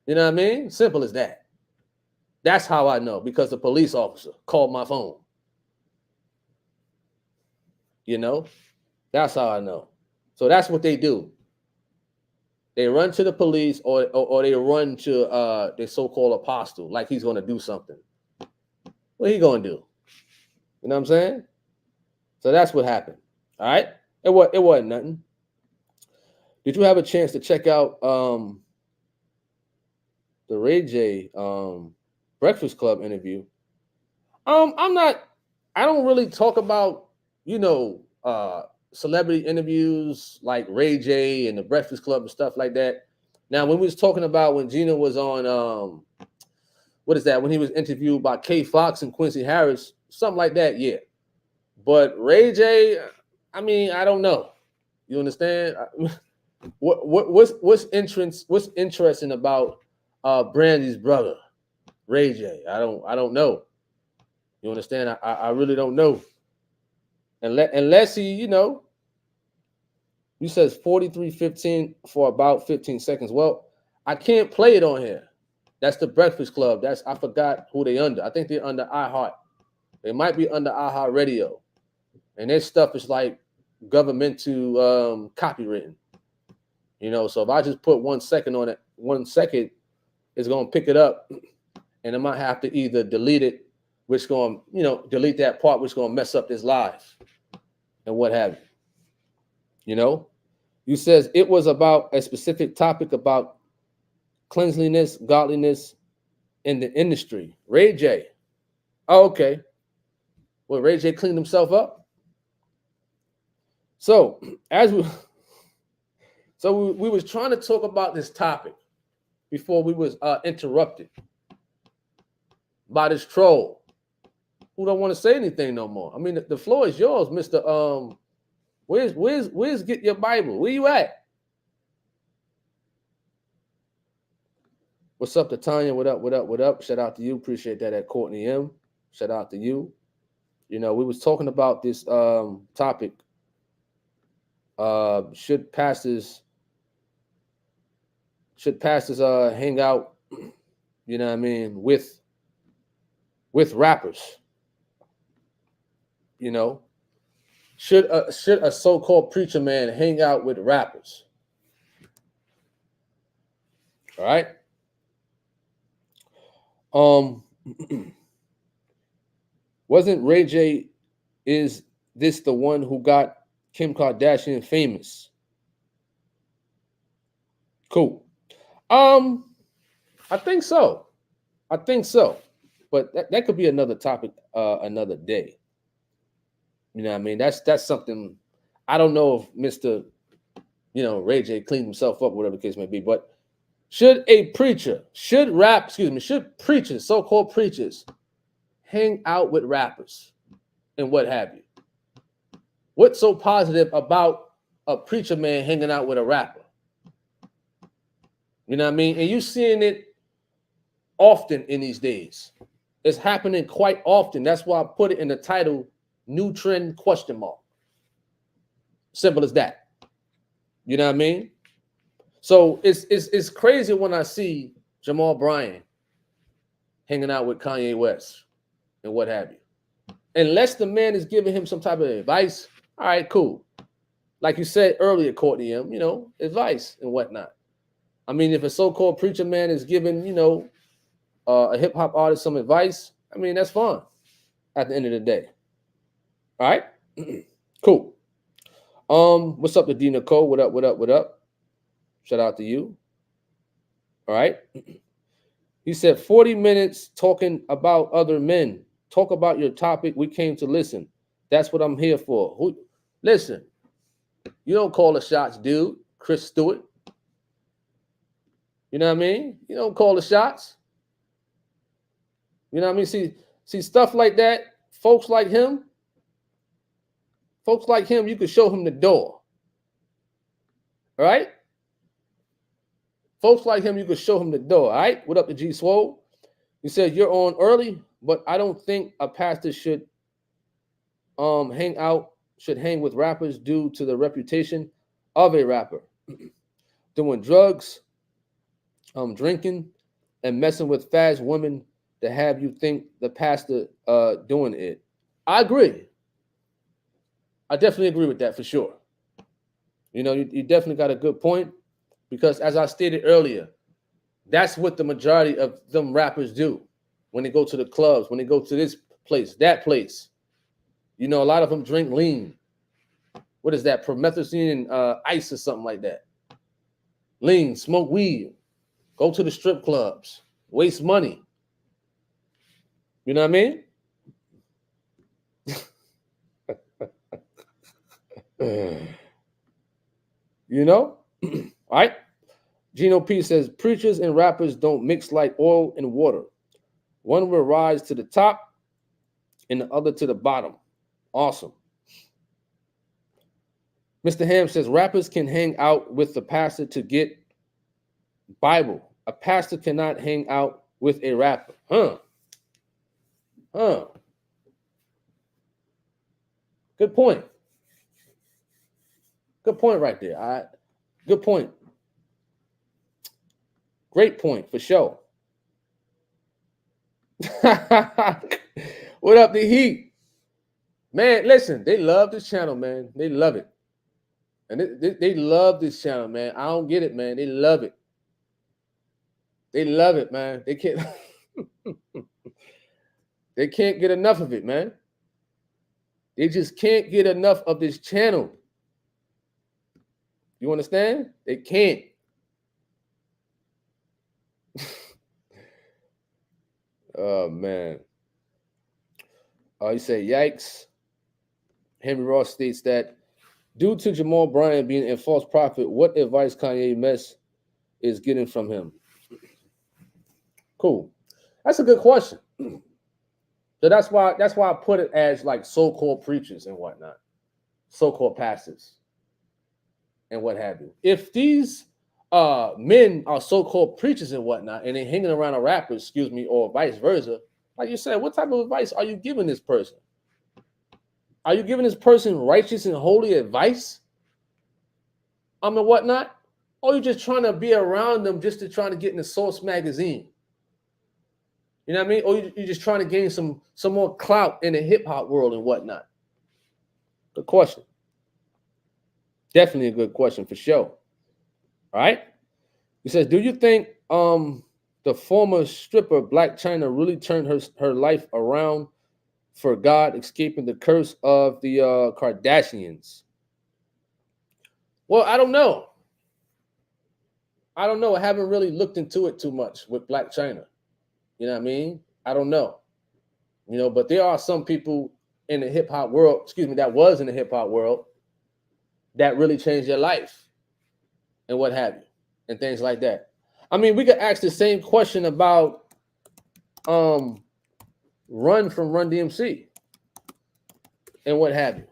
You know what I mean? Simple as that. That's how I know, because the police officer called my phone. You know? That's how I know. So that's what they do. They run to the police, or they run to their so-called apostle, like he's going to do something. What he going to do? You know what I'm saying? So that's what happened. All right? It wasn't nothing. Did you have a chance to check out the Ray J Breakfast Club interview? I don't really talk about, celebrity interviews like Ray J and the Breakfast Club and stuff like that. Now, when we was talking about when Gina was on, when he was interviewed by Kay Fox and Quincy Harris, something like that, yeah. But Ray J, I mean, I don't know. You understand? What's interesting about Brandy's brother, Ray J? I don't know. You understand? I really don't know. Unless he, you says 43:15 for about 15 seconds. Well, I can't play it on here. That's the Breakfast Club. I forgot who they under. I think they're under iHeart. They might be under iHeart Radio. And their stuff is like governmental copywritten. So if I just put 1 second on it, 1 second, it's going to pick it up. And I might have to either delete it, which going to, delete that part, which going to mess up this live and what have you. You says it was about a specific topic about cleanliness, godliness in the industry. Ray J. Oh, okay. Well, Ray J cleaned himself up. So we was trying to talk about this topic before we was interrupted by this troll who don't want to say anything no more. I mean, the floor is yours, Mr. Where's Get Your Bible? Where you at? What's up to Tanya? What up? Shout out to you. Appreciate that at Courtney M. Shout out to you. We was talking about this topic. Should pastors hang out, with rappers? Should a so-called preacher man hang out with rappers? All right. Wasn't Ray J, is this the one who got Kim Kardashian famous? Cool. I think so. But that could be another topic another day. You know what I mean? That's something. I don't know if Mr. Ray J cleaned himself up, whatever the case may be, but should preachers, so-called preachers, hang out with rappers and what have you? What's so positive about a preacher man hanging out with a rapper? You know what I mean? And you're seeing it often in these days. It's happening quite often. That's why I put it in the title, New Trend ? Simple as that. You know what I mean? So it's crazy when I see Jamal Bryant hanging out with Kanye West and what have you. Unless the man is giving him some type of advice, all right, cool. Like you said earlier, Courtney M, advice and whatnot. I mean, if a so-called preacher man is giving, a hip-hop artist some advice, I mean, that's fine at the end of the day. All right? Cool. What's up to D Nicole? What up? Shout out to you. All right. He said 40 minutes talking about other men. Talk about your topic. We came to listen. That's what I'm here for. Listen, you don't call the shots, dude. Chris Stewart. You know what I mean? You don't call the shots. You know what I mean? See stuff like that, folks like him, you could show him the door. All right? Folks like him, you could show him the door. All right. What up to G Swole? He said you're on early, but I don't think a pastor should hang with rappers due to the reputation of a rapper. Doing drugs, drinking, and messing with fast women to have you think the pastor doing it. I agree. I definitely agree with that for sure. You know, you definitely got a good point, because as I stated earlier, that's what the majority of them rappers do when they go to the clubs, when they go to this place, that place. You know, a lot of them drink lean. What is that? Promethazine and ice or something like that. Lean, smoke weed, go to the strip clubs, waste money. You know what I mean? You know? All right. Gino P says, preachers and rappers don't mix like oil and water. One will rise to the top and the other to the bottom. Awesome. Mr. Ham says, rappers can hang out with the pastor to get Bible. A pastor cannot hang out with a rapper. Good point. Good point right there. All right. Good point. Great point for sure. What up, the Heat? Man, listen, they love this channel, man. They love it. And they love this channel, man. I don't get it, man. They love it. They love it, man. They can't they can't get enough of it, man. They just can't get enough of this channel. You understand? They can't. Oh, man. You say, yikes. Henry Ross states that due to Jamal Bryant being a false prophet, what advice Kanye West is getting from him? Cool. That's a good question. So that's why I put it as like so-called preachers and whatnot, so-called pastors and what have you. If these men are so-called preachers and whatnot, and they're hanging around a rapper, or vice versa, like you said, what type of advice are you giving this person? Are you giving this person righteous and holy advice? And whatnot? Or are you just trying to be around them just to try to get in the Source magazine? You know what I mean? Or you're just trying to gain some more clout in the hip-hop world and whatnot? Good question. Definitely a good question for sure. All right? He says, do you think the former stripper Black China really turned her life around for God, escaping the curse of the Kardashians? Well, I don't know. I haven't really looked into it too much with Black China. You know what I mean? I don't know. You know, but there are some people in the hip hop world, that was in the hip hop world, that really changed their life and what have you, and things like that. I mean, we could ask the same question about Run from Run DMC and what have you.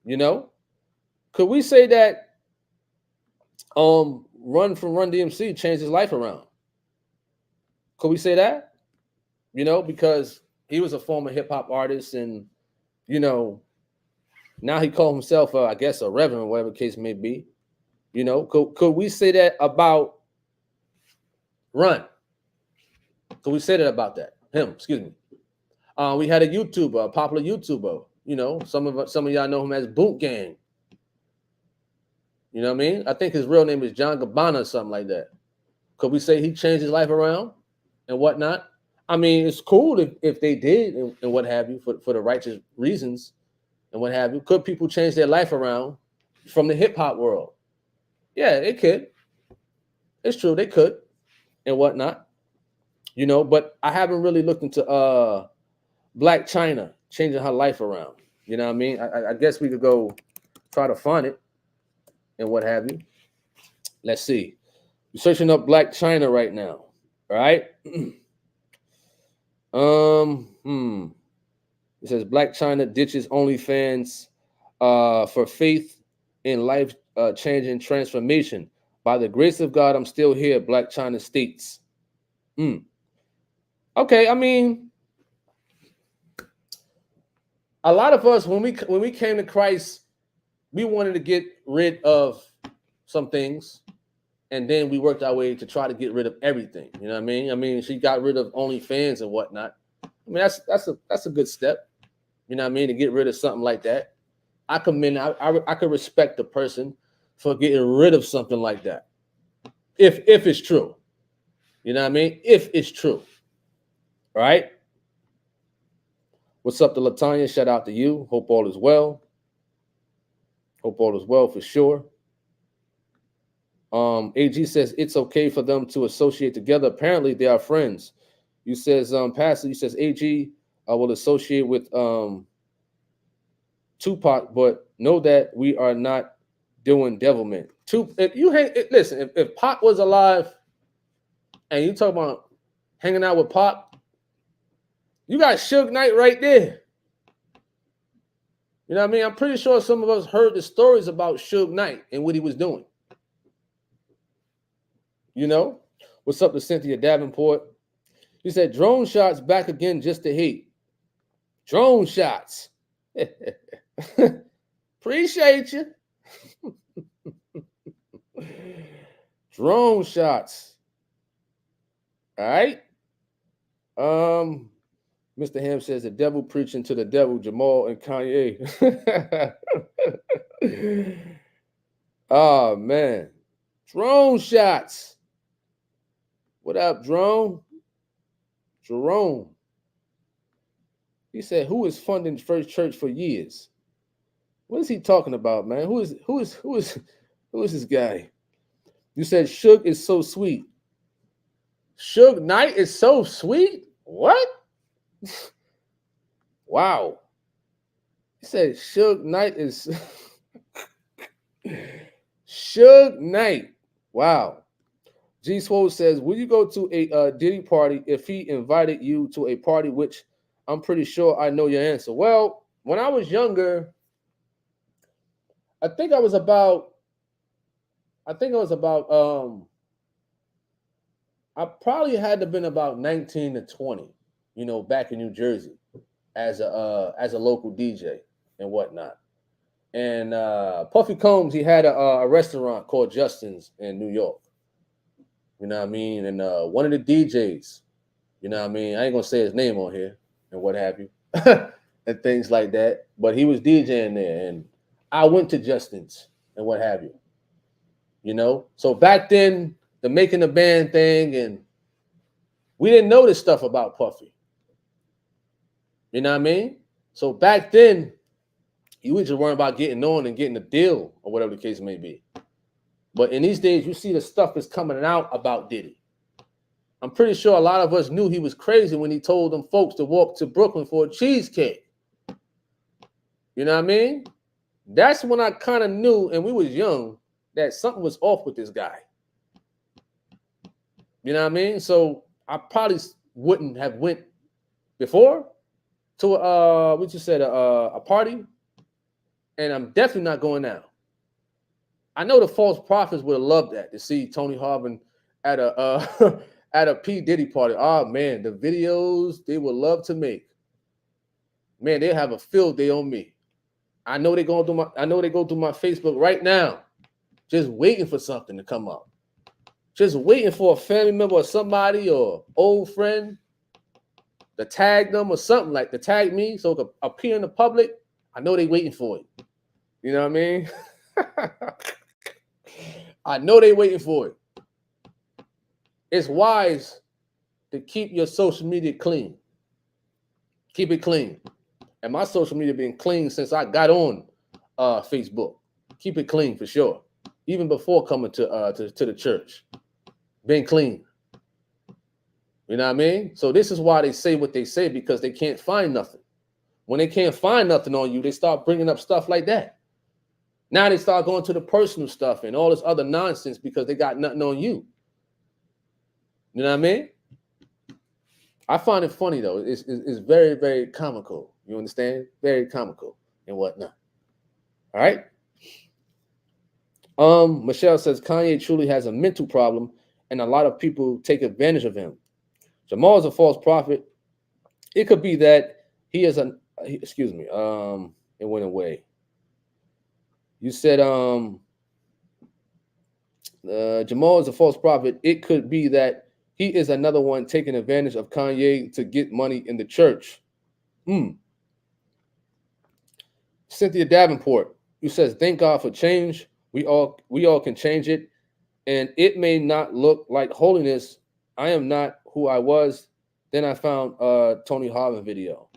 You know? Could we say that Run from Run DMC changed his life around? Could we say that? You know, because he was a former hip hop artist, and you know, now he called himself, I guess, a reverend, whatever the case may be. You know, could we say that about Run? Could we say that about him? We had a YouTuber, a popular YouTuber. You know, some of y'all know him as Boot Gang. You know what I mean? I think his real name is John Gabbana or something like that. Could we say he changed his life around and whatnot? I mean, it's cool if they did and what have you for the righteous reasons and what have you. Could people change their life around from the hip hop world? Yeah, it could. It's true, they could and whatnot. You know, but I haven't really looked into Black China changing her life around. You know what I mean? I guess we could go try to find it and what have you. Let's see. We're searching up Black China right now. All right. It says Black China ditches OnlyFans for faith in life changing transformation. By the grace of God, I'm still here. Black China States. Okay, I mean, a lot of us when we came to Christ, we wanted to get rid of some things, and then we worked our way to try to get rid of everything. You know what I mean? I mean, she got rid of OnlyFans and whatnot. I mean, that's a good step. You know what I mean? To get rid of something like that. I could respect the person for getting rid of something like that. If it's true. You know what I mean? If it's true. All right. What's up to Latanya? Shout out to you. Hope all is well. Hope all is well for sure. AG says it's okay for them to associate together. Apparently they are friends. You says Pastor, you says AG will associate with Tupac, but know that we are not doing devilment. Listen, if Pac was alive and you talk about hanging out with Pac, you got Suge Knight right there. You know what I mean? I'm pretty sure some of us heard the stories about Suge Knight and what he was doing. You know? What's up to Cynthia Davenport? He said, drone shots back again just to hate. Drone shots. Appreciate you. Drone shots. All right. Mr. Ham says the devil preaching to the devil, Jamal and Kanye. Oh man. Drone shots. What up, Drone? Jerome. He said, who is funding First Church for years? What is he talking about, man? Who is this guy? You said Suge is so sweet. Suge Knight is so sweet? What? Wow. He said Suge Knight is Suge Knight. Wow. G Swole says, will you go to a Diddy party if he invited you to a party, which I'm pretty sure I know your answer. Well, when I was younger, I probably had to have been about 19 to 20, you know, back in New Jersey as a local DJ and whatnot. And Puffy Combs, he had a restaurant called Justin's in New York. You know what I mean? And one of the DJs, you know what I mean? I ain't gonna say his name on here and what have you, and things like that. But he was DJing there, and I went to Justin's and what have you. You know? So back then, the making a band thing, and we didn't know this stuff about Puffy. You know what I mean? So back then, you just worrying about getting on and getting a deal or whatever the case may be. But in these days, you see the stuff is coming out about Diddy. I'm pretty sure a lot of us knew he was crazy when he told them folks to walk to Brooklyn for a cheesecake. You know what I mean? That's when I kind of knew, and we was young, that something was off with this guy. You know what I mean? So I probably wouldn't have went before to a party, and I'm definitely not going now. I know the false prophets would have loved that, to see Tony Harvin at a at a P. Diddy party. Oh man, the videos they would love to make. Man, they have a field day on me. I know they go through my Facebook right now, just waiting for something to come up. Just waiting for a family member or somebody or old friend to tag them or something, like to tag me so it could appear in the public. I know they waiting for it. You know what I mean? I know they waiting for it. It's wise to keep your social media clean. Keep it clean. And my social media been clean since I got on Facebook. Keep it clean for sure. Even before coming to the church. Been clean. You know what I mean? So this is why they say what they say, because they can't find nothing. When they can't find nothing on you, they start bringing up stuff like that. Now they start going to the personal stuff and all this other nonsense because they got nothing on you. You know what I mean? I find it funny, though. It's very, very comical. You understand? Very comical and whatnot. All right? Michelle says Kanye truly has a mental problem, and a lot of people take advantage of him. Jamal is a false prophet. It could be that he is an. Excuse me. It went away. You said Jamal is a false prophet. It could be that he is another one taking advantage of Kanye to get money in the church. Cynthia Davenport, who says, "Thank God for change. We all can change it, and it may not look like holiness. I am not who I was." Then I found Tony Harvin video.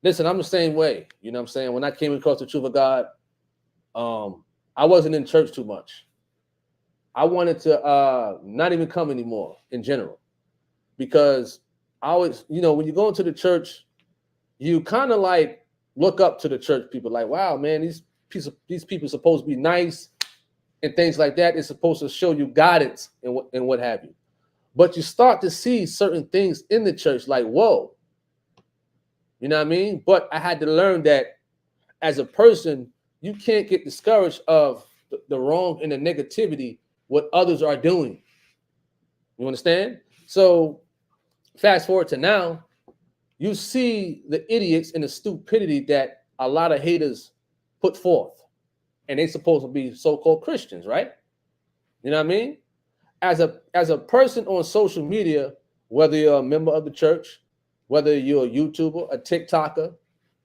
Listen, I'm the same way. You know what I'm saying? When I came across the truth of God, I wasn't in church too much. I wanted to not even come anymore in general, because I always, when you go into the church, you kind of like look up to the church people, like, wow, man, these people are supposed to be nice and things like that. It's supposed to show you guidance and what have you. But you start to see certain things in the church, like, whoa, you know what I mean? But I had to learn that as a person, you can't get discouraged of the wrong and the negativity what others are doing. You understand? So fast forward to now, you see the idiots and the stupidity that a lot of haters put forth, and they supposed to be so-called Christians, right? You know what I mean? As a person on social media, whether you're a member of the church, whether you're a YouTuber, a TikToker,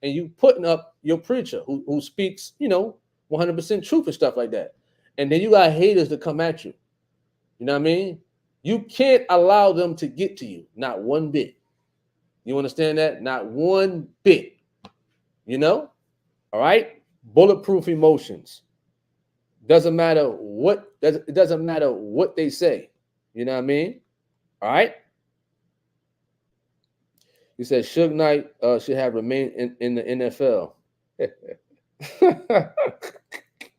and you putting up your preacher who speaks, 100% truth and stuff like that, and then you got haters to come at you. You know what I mean? You can't allow them to get to you, not one bit. You understand that? Not one bit. All right? Bulletproof emotions. Doesn't matter what it doesn't matter what they say. You know what I mean? All right. He said Suge Knight should have remained in the NFL.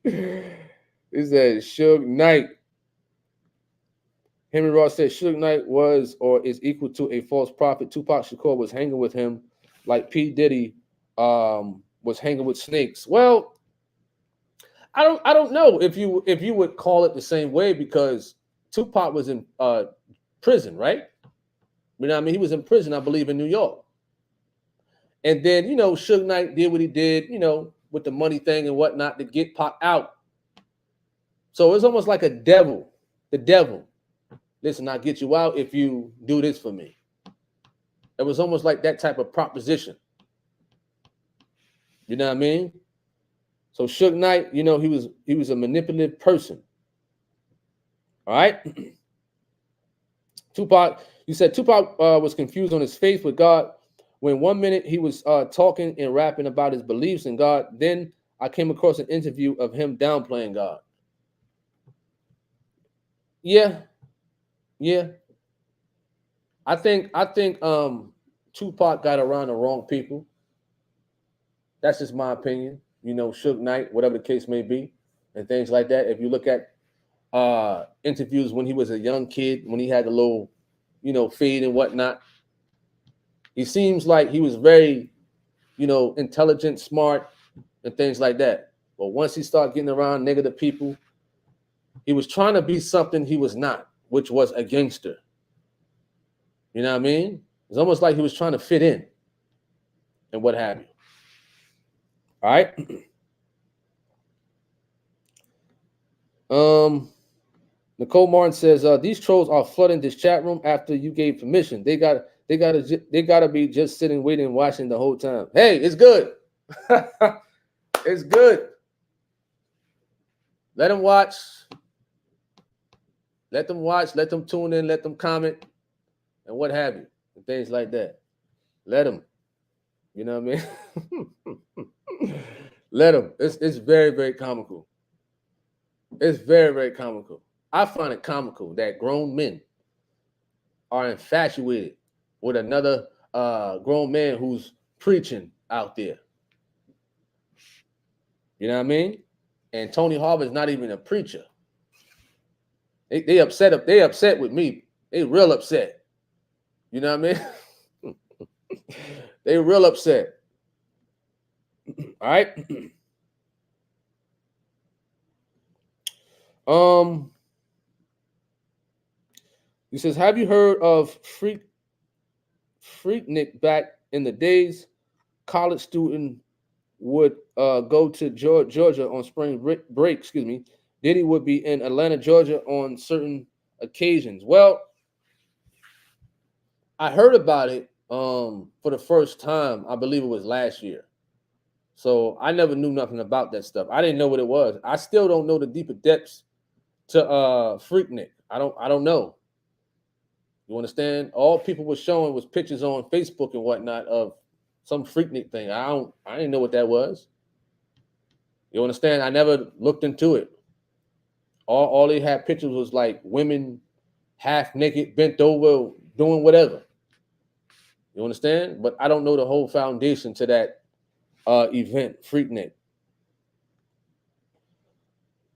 He said Suge Knight. Henry Ross said Suge Knight was or is equal to a false prophet. Tupac Shakur was hanging with him like P. Diddy was hanging with snakes. Well, I don't know if you would call it the same way, because Tupac was in prison, right? You know what I mean? He was in prison, I believe, in New York. And then, Suge Knight did what he did, with the money thing and whatnot to get Pac out. So it's almost like a devil. The devil. Listen, I'll get you out if you do this for me. It was almost like that type of proposition. You know what I mean? So Suge Knight, he was a manipulative person. All right. Tupac, you said Tupac was confused on his faith with God, when 1 minute he was talking and rapping about his beliefs in God. Then I came across an interview of him downplaying God. Yeah. I think Tupac got around the wrong people. That's just my opinion. Suge Knight, whatever the case may be, and things like that. If you look at interviews when he was a young kid, when he had a little, fade and whatnot, he seems like he was very, intelligent, smart, and things like that. But once he started getting around negative people, he was trying to be something he was not, which was a gangster. You know what I mean? It's almost like he was trying to fit in and what have you. All right. Nicole Martin says these trolls are flooding this chat room after you gave permission. They gotta be just sitting, waiting, and watching the whole time. Hey, it's good. It's good. Let them watch. Let them watch. Let them tune in. Let them comment, and what have you, and things like that. Let them. You know what I mean? Let them. It's very, very comical. It's very, very comical. I find it comical that grown men are infatuated with another grown man who's preaching out there. You know what I mean? And Tony Harvin is not even a preacher. They upset. They upset with me. They real upset. You know what I mean? They real upset. All right. He says, have you heard of Freaknik back in the days? College student would go to Georgia on spring break, excuse me. Diddy would be in Atlanta, Georgia on certain occasions. Well, I heard about it for the first time. I believe it was last year. So I never knew nothing about that stuff. I didn't know what it was. I still don't know the deeper depths to Freaknik. I don't know. You understand? All people were showing was pictures on Facebook and whatnot of some Freaknik thing. I didn't know what that was. You understand? I never looked into it. All they had pictures was like women half naked, bent over, doing whatever. You understand? But I don't know the whole foundation to that event, Freaknik.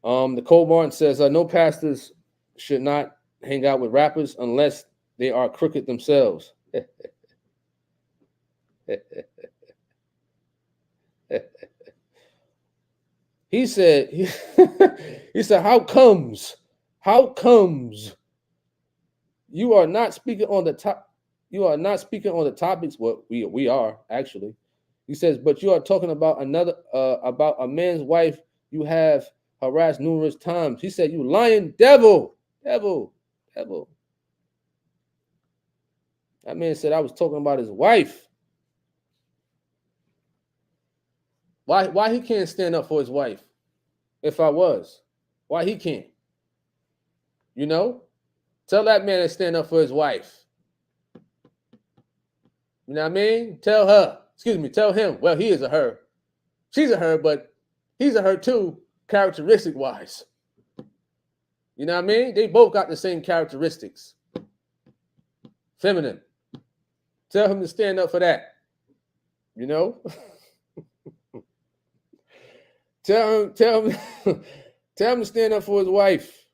Nicole Martin says, no pastors should not hang out with rappers unless they are crooked themselves. He said, he said, how comes you are not speaking on the top? You are not speaking on the topics. Well, we are actually. He says, but you are talking about about a man's wife you have harassed numerous times. He said, you lying devil. That man said I was talking about his wife. Why he can't stand up for his wife? If I was, why he can't? You know, tell that man to stand up for his wife. You know what I mean? Tell her. Excuse me. Tell him. Well, he is a her. She's a her, but he's a her too, characteristic wise. You know what I mean? They both got the same characteristics. Feminine. Tell him to stand up for that. You know? tell him tell him to stand up for his wife.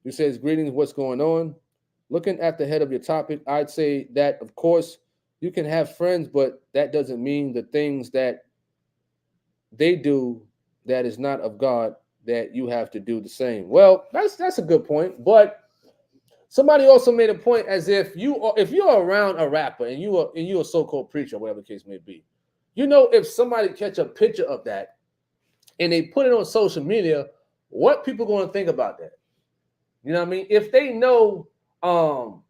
He says, greetings, what's going on? Looking at the head of your topic, I'd say that, of course, you can have friends, but that doesn't mean the things that they do that is not of God, that you have to do the same. Well, that's a good point. But somebody also made a point as if you're around a rapper and you're a so-called preacher, whatever the case may be, you know, if somebody catch a picture of that and they put it on social media, what people going to think about that? You know what I mean? If they know,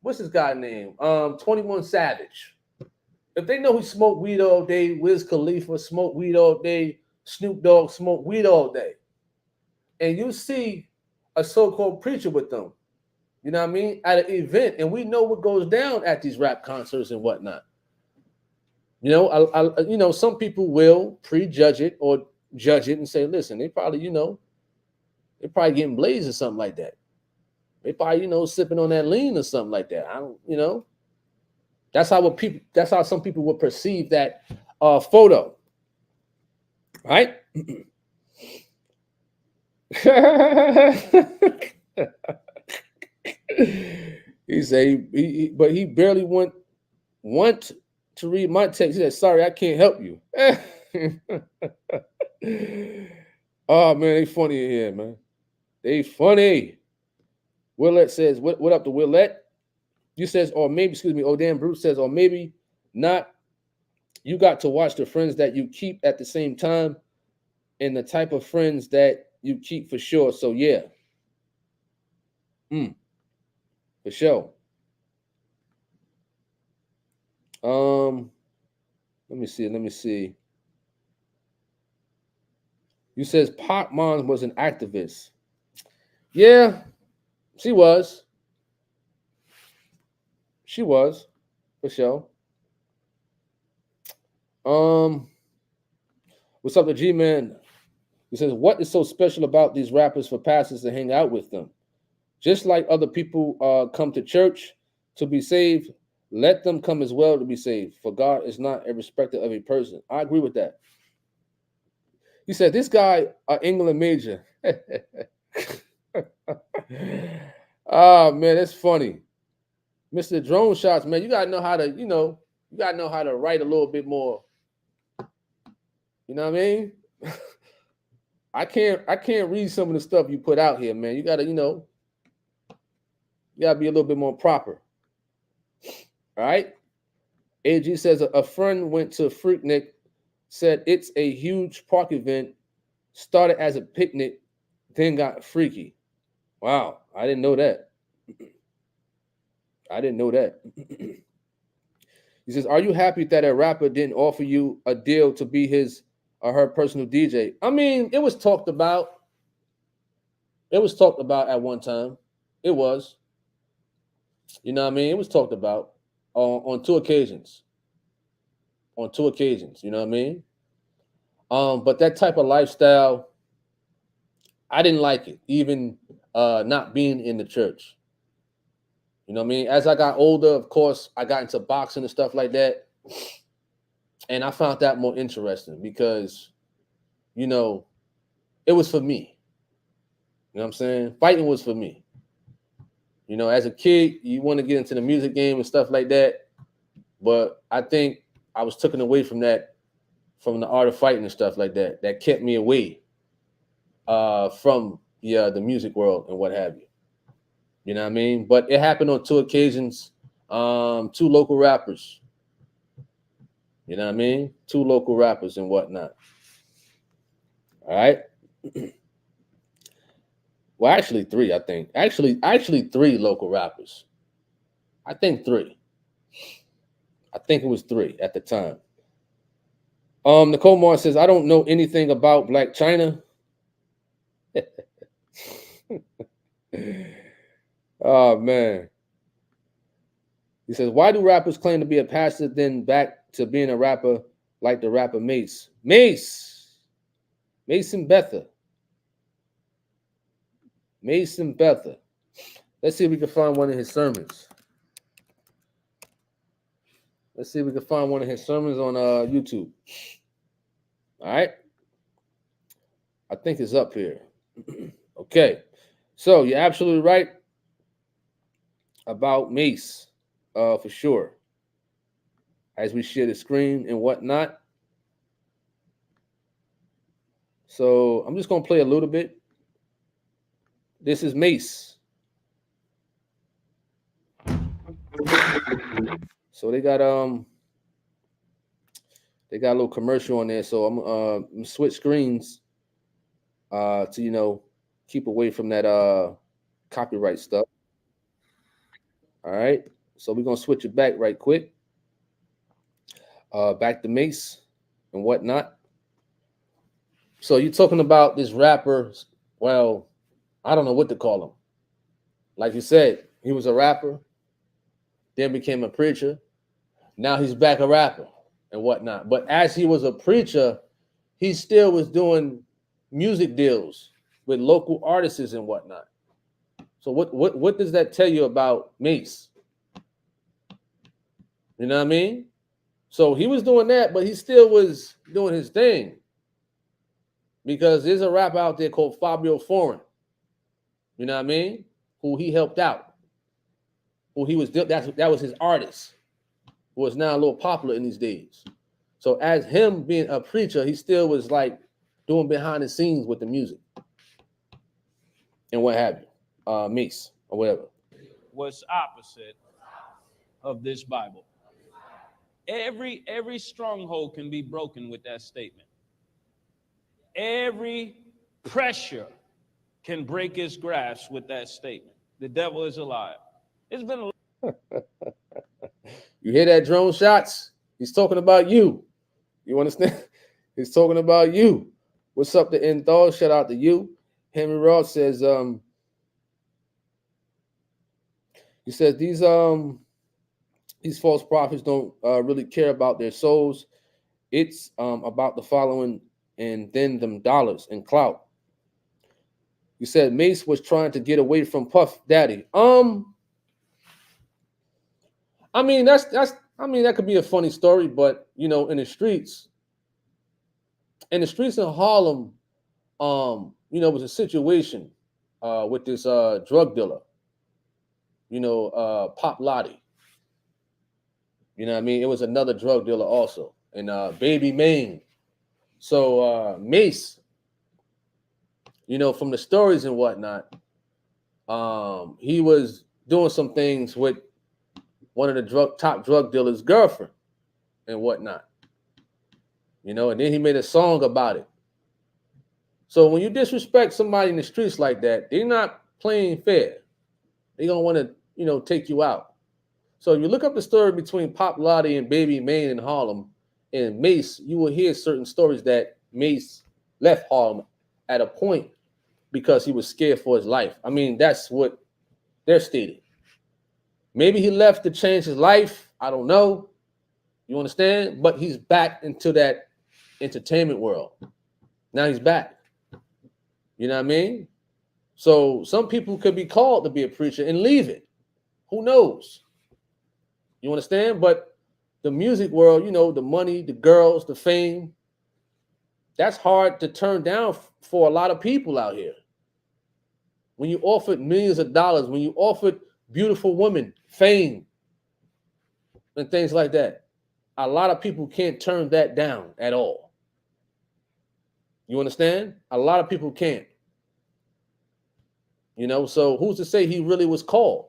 what's this guy's name? 21 Savage. If they know he smoked weed all day, Wiz Khalifa smoked weed all day, Snoop Dogg smoked weed all day, and you see a so-called preacher with them, you know what I mean, at an event, and we know what goes down at these rap concerts and whatnot. You know, you know, some people will prejudge it or judge it and say, listen, they probably, you know, they're probably getting blazed or something like that. They probably, you know, sipping on that lean or something like that. I don't, you know. That's how some people would perceive that photo. Right? He said, but he barely want to read my text. He said, sorry, I can't help you. Oh, man, they funny in here, man. They funny. Willette says, what up to Willette? You says, or maybe, excuse me, Dan Bruce says, or maybe not. You got to watch the friends that you keep at the same time and the type of friends that you keep for sure. So, yeah. For sure. Let me see. You says Pop Mom was an activist. Yeah, she was. She was, for sure. What's up to G-Man? He says, what is so special about these rappers for pastors to hang out with them? Just like other people come to church to be saved, let them come as well to be saved. For God is not a respecter of a person. I agree with that. He said, this guy, England major. Oh, man, that's funny. Mr. Drone Shots, man, you got to know how to, you know, you got to know how to write a little bit more. You know what I mean? I can't read some of the stuff you put out here, man. You gotta, you gotta be a little bit more proper. All right. AG says a friend went to Freaknik, said it's a huge park event, started as a picnic, then got freaky. Wow, I didn't know that. I didn't know that. He says, "Are you happy that a rapper didn't offer you a deal to be his or her personal DJ?" I mean, it was talked about. It was talked about at one time. It was, you know what I mean? It was talked about on two occasions. On two occasions, you know what I mean? But that type of lifestyle, I didn't like it, even not being in the church. You know what I mean? As I got older, of course, I got into boxing and stuff like that. And I found that more interesting because, it was for me. You know what I'm saying? Fighting was for me. As a kid, you want to get into the music game and stuff like that. But I think I was taken away from that, from the art of fighting and stuff like that. That kept me away from the music world and what have you. You know what I mean? But it happened on two occasions. Two local rappers. You know what I mean? Two local rappers and whatnot. All right. Well, actually three, I think. Actually three local rappers. I think three. I think it was three at the time. Nicole Moore says, "I don't know anything about Black China." Oh man. He says, "Why do rappers claim to be a pastor, then back to being a rapper like the rapper Mace?" Mason Betha. Mason Betha. Let's see if we can find one of his sermons. Let's see if we can find one of his sermons on YouTube. All right. I think it's up here. Okay. So you're absolutely right about Mace, for sure. As we share the screen and whatnot. So I'm just gonna play a little bit. This is Mace. So they got a little commercial on there. So I'm gonna switch screens to keep away from that copyright stuff. All right. So we're gonna switch it back right quick. Back to Mace and whatnot. So you're talking about this rapper. Well, I don't know what to call him. Like you said, he was a rapper, then became a preacher. Now he's back a rapper and whatnot. But as he was a preacher, he still was doing music deals with local artists and whatnot. So what does that tell you about Mace? You know what I mean? So he was doing that, but he still was doing his thing. Because there's a rapper out there called Fabio Foreign. You know what I mean? Who he helped out. Who he was that was his artist. Who is now a little popular in these days. So as him being a preacher, he still was like doing behind the scenes with the music. And what have you. Mace or whatever. Was opposite of this Bible. Every stronghold can be broken with that statement. Every pressure can break his grasp with that statement. The devil is alive. It's been You hear that, drone shots? He's talking about you. You understand? He's talking about you. What's up to Enthal? Shout out to you. Henry Ross says, he says these false prophets don't really care about their souls. It's about the following and then them dollars and clout. You said Mace was trying to get away from Puff Daddy. I mean that could be a funny story, but in the streets of Harlem, it was a situation with this drug dealer, Pop Lottie. You know what I mean? It was another drug dealer also, and Baby Maine. So Mace you know, from the stories and whatnot, he was doing some things with one of the top drug dealers' girlfriend and whatnot. You know, and then he made a song about it. So when you disrespect somebody in the streets like that, they're not playing fair. They're gonna want to, you know, take you out. So if you look up the story between Pop Lottie and Baby Maine in Harlem and Mace, you will hear certain stories that Mace left Harlem at a point because he was scared for his life. I mean, that's what they're stating. Maybe he left to change his life. I don't know. You understand? But he's back into that entertainment world. Now he's back. You know what I mean? So some people could be called to be a preacher and leave it. Who knows? You understand? But the music world, you know, the money, the girls, the fame, that's hard to turn down for a lot of people out here. When you offered millions of dollars, when you offered beautiful women, fame, and things like that, a lot of people can't turn that down at all. You understand? A lot of people can't. You know, so who's to say he really was called?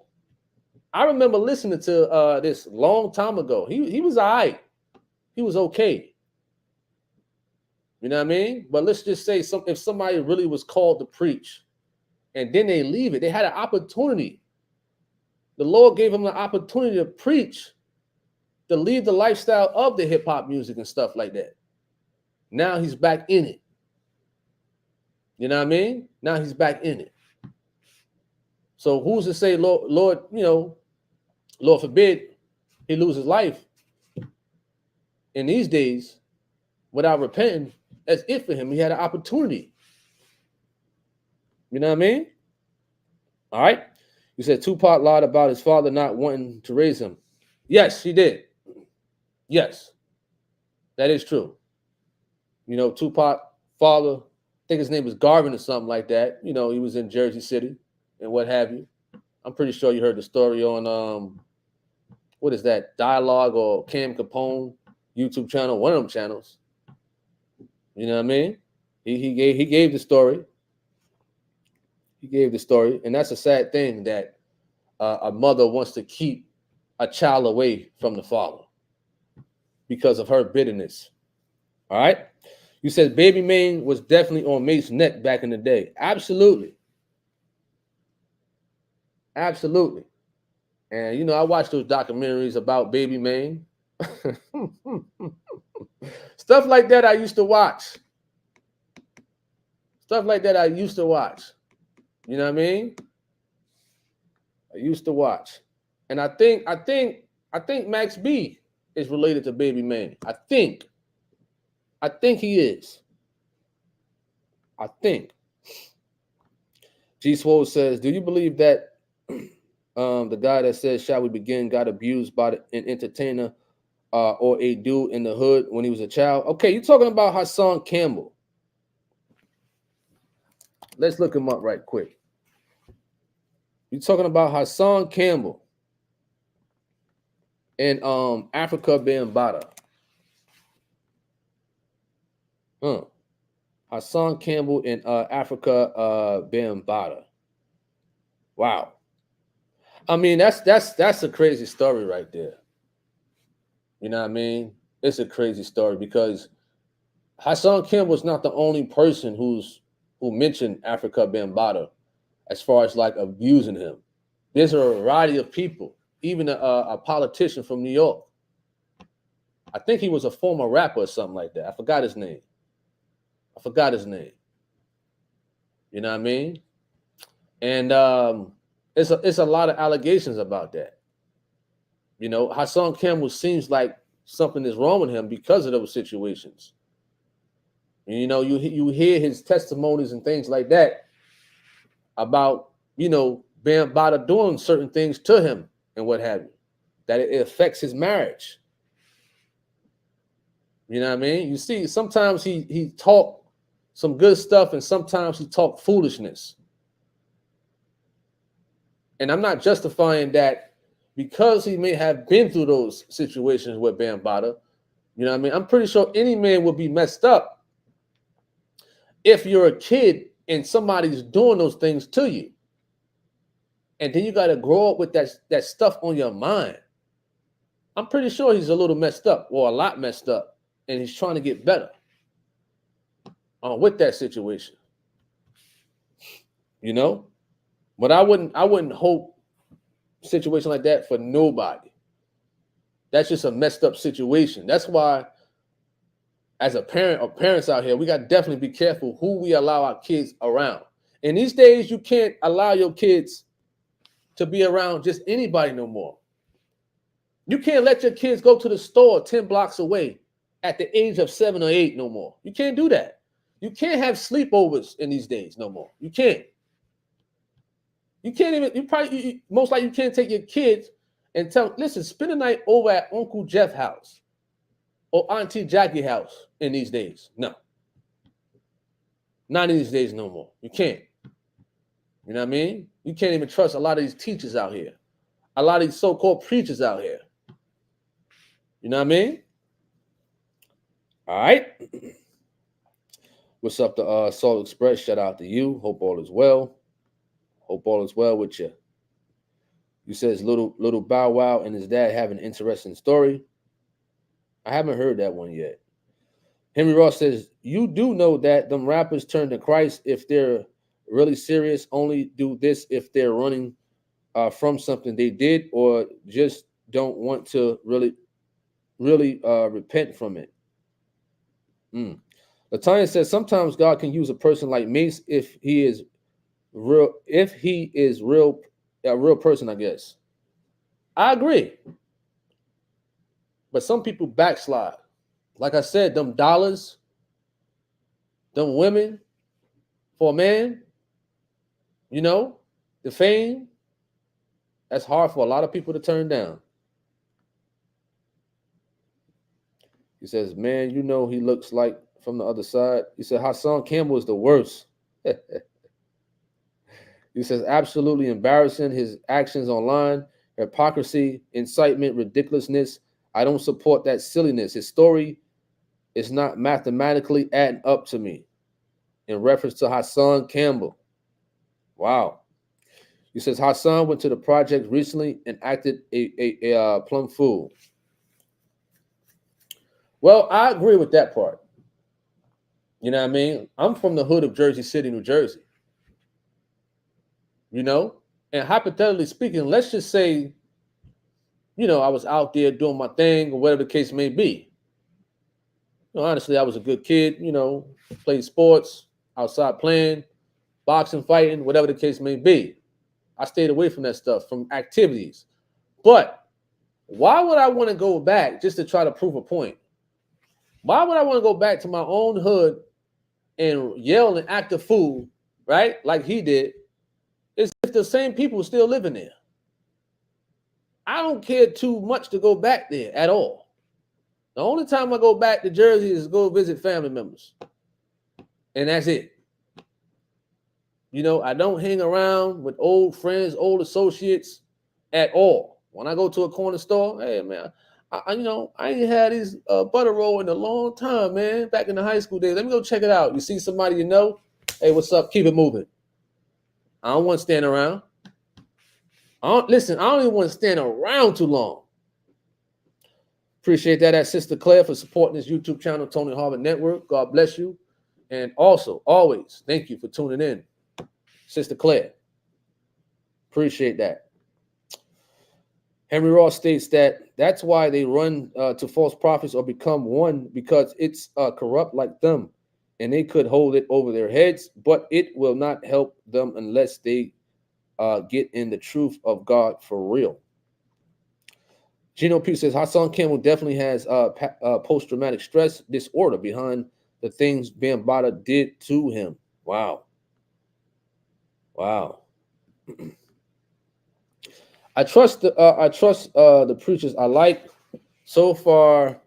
I remember listening to this long time ago. He was all right. He was okay. You know what I mean? But let's just say if somebody really was called to preach and then they leave it, they had an opportunity. The Lord gave them the opportunity to preach, to leave the lifestyle of the hip hop music and stuff like that. Now he's back in it. You know what I mean? Now he's back in it. So who's to say, Lord, you know, Lord forbid he loses life in these days without repenting. That's it for him. He had an opportunity. You know what I mean? All right. You said Tupac lied about his father not wanting to raise him. Yes, he did. Yes, that is true. You know, Tupac father, I think his name was Garvin or something like that. You know, he was in Jersey City and what have you. I'm pretty sure you heard the story on what is that, Dialogue or Cam Capone YouTube channel, one of them channels. You know what I mean? He gave the story. He gave the story, and that's a sad thing that a mother wants to keep a child away from the father because of her bitterness. All right? You said Baby Maine was definitely on Mace's neck back in the day. Absolutely. Absolutely. And, you know, I watched those documentaries about Baby Maine. Stuff like that I used to watch. Stuff like that I used to watch. You know what I mean? I used to watch. And I think Max B is related to Baby Maine. I think he is. I think. G Swole says, do you believe that the guy that says, shall we begin, got abused by an entertainer or a dude in the hood when he was a child? Okay, you're talking about Hassan Campbell. Let's look him up right quick. You're talking about Hassan Campbell and Africa Bambaataa. Hassan Campbell and Africa Bambaataa. Wow. I mean, that's a crazy story right there. You know what I mean? It's a crazy story because Hassan Campbell's not the only person who mentioned Africa Bambaataa as far as like abusing him. There's a variety of people, even a politician from New York. I think he was a former rapper or something like that. I forgot his name. You know what I mean? And it's a lot of allegations about that. You know, Hassan Campbell seems like something is wrong with him because of those situations. And, you know, you hear his testimonies and things like that about, you know, Bambaataa doing certain things to him and what have you, that it affects his marriage. You know what I mean? You see, sometimes he talk some good stuff and sometimes he talk foolishness. And I'm not justifying that because he may have been through those situations with Bambaataa. You know what I mean? I'm pretty sure any man would be messed up if you're a kid and somebody's doing those things to you. And then you got to grow up with that stuff on your mind. I'm pretty sure he's a little messed up, or a lot messed up, and he's trying to get better with that situation. You know? But I wouldn't hope a situation like that for nobody. That's just a messed up situation. That's why, as a parent or parents out here, we got to definitely be careful who we allow our kids around. And these days, you can't allow your kids to be around just anybody no more. You can't let your kids go to the store 10 blocks away at the age of 7 or 8 no more. You can't do that. You can't have sleepovers in these days no more. You can't. You can't even, most likely you can't take your kids and tell them, listen, spend the night over at Uncle Jeff's house or Auntie Jackie's house in these days. No. Not in these days no more. You can't. You know what I mean? You can't even trust a lot of these teachers out here. A lot of these so-called preachers out here. You know what I mean? All right. What's up to Salt Express? Shout out to you. Hope all is well. Hope all is well with you. You says little Bow Wow and his dad have an interesting story. I haven't heard that one yet. Henry Ross says, you do know that them rappers turn to Christ if they're really serious, only do this if they're running from something they did or just don't want to really repent from it. Latanya says, sometimes God can use a person like Mace if he is a real person, I guess. I agree. But some people backslide. Like I said, them dollars, them women for a man, you know, the fame, that's hard for a lot of people to turn down. He says, man, you know he looks like from the other side. He said, Hassan Campbell is the worst. He says, absolutely embarrassing. His actions online, hypocrisy, incitement, ridiculousness. I don't support that silliness. His story is not mathematically adding up to me. In reference to Hassan Campbell. Wow. He says, Hassan went to the project recently and acted a plumb fool. Well, I agree with that part. You know what I mean? I'm from the hood of Jersey City, New Jersey. You know? And hypothetically speaking, let's just say, you know, I was out there doing my thing or whatever the case may be. You know, honestly, I was a good kid, you know, played sports, outside playing, boxing, fighting, whatever the case may be. I stayed away from that stuff, from activities. But why would I want to go back just to try to prove a point? Why would I want to go back to my own hood and yell and act a fool, right? Like he did, is if the same people still living there. I don't care too much to go back there at all. The only time I go back to Jersey is to go visit family members. And that's it. You know, I don't hang around with old friends, old associates at all. When I go to a corner store, hey, man, I ain't had this butter roll in a long time, man, back in the high school days. Let me go check it out. You see somebody you know, hey, what's up? Keep it moving. I don't want to stand around. I don't even want to stand around too long. Appreciate that, Sister Claire, for supporting this YouTube channel, Tony Harvin Network. God bless you. And also, always, thank you for tuning in, Sister Claire. Appreciate that. Henry Ross states that that's why they run to false prophets or become one, because it's corrupt like them, and they could hold it over their heads, but it will not help them unless they get in the truth of God for real. Gino P says Hassan Campbell definitely has post-traumatic stress disorder behind the things Bambaataa did to him. Wow. I trust the preachers I like. So far,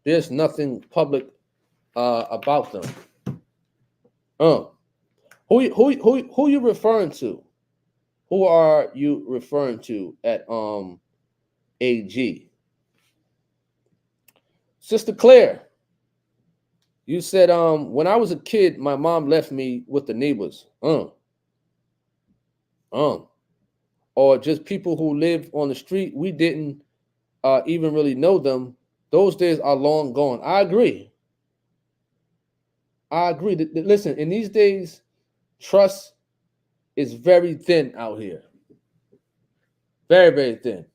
there's nothing public about them. Who you referring to? Who are you referring to at AG? Sister Claire, You said, when I was a kid, my mom left me with the neighbors. Or just people who lived on the street. We didn't even really know them. Those days are long gone. I agree. Listen, in these days, trust is very thin out here. Very, very thin.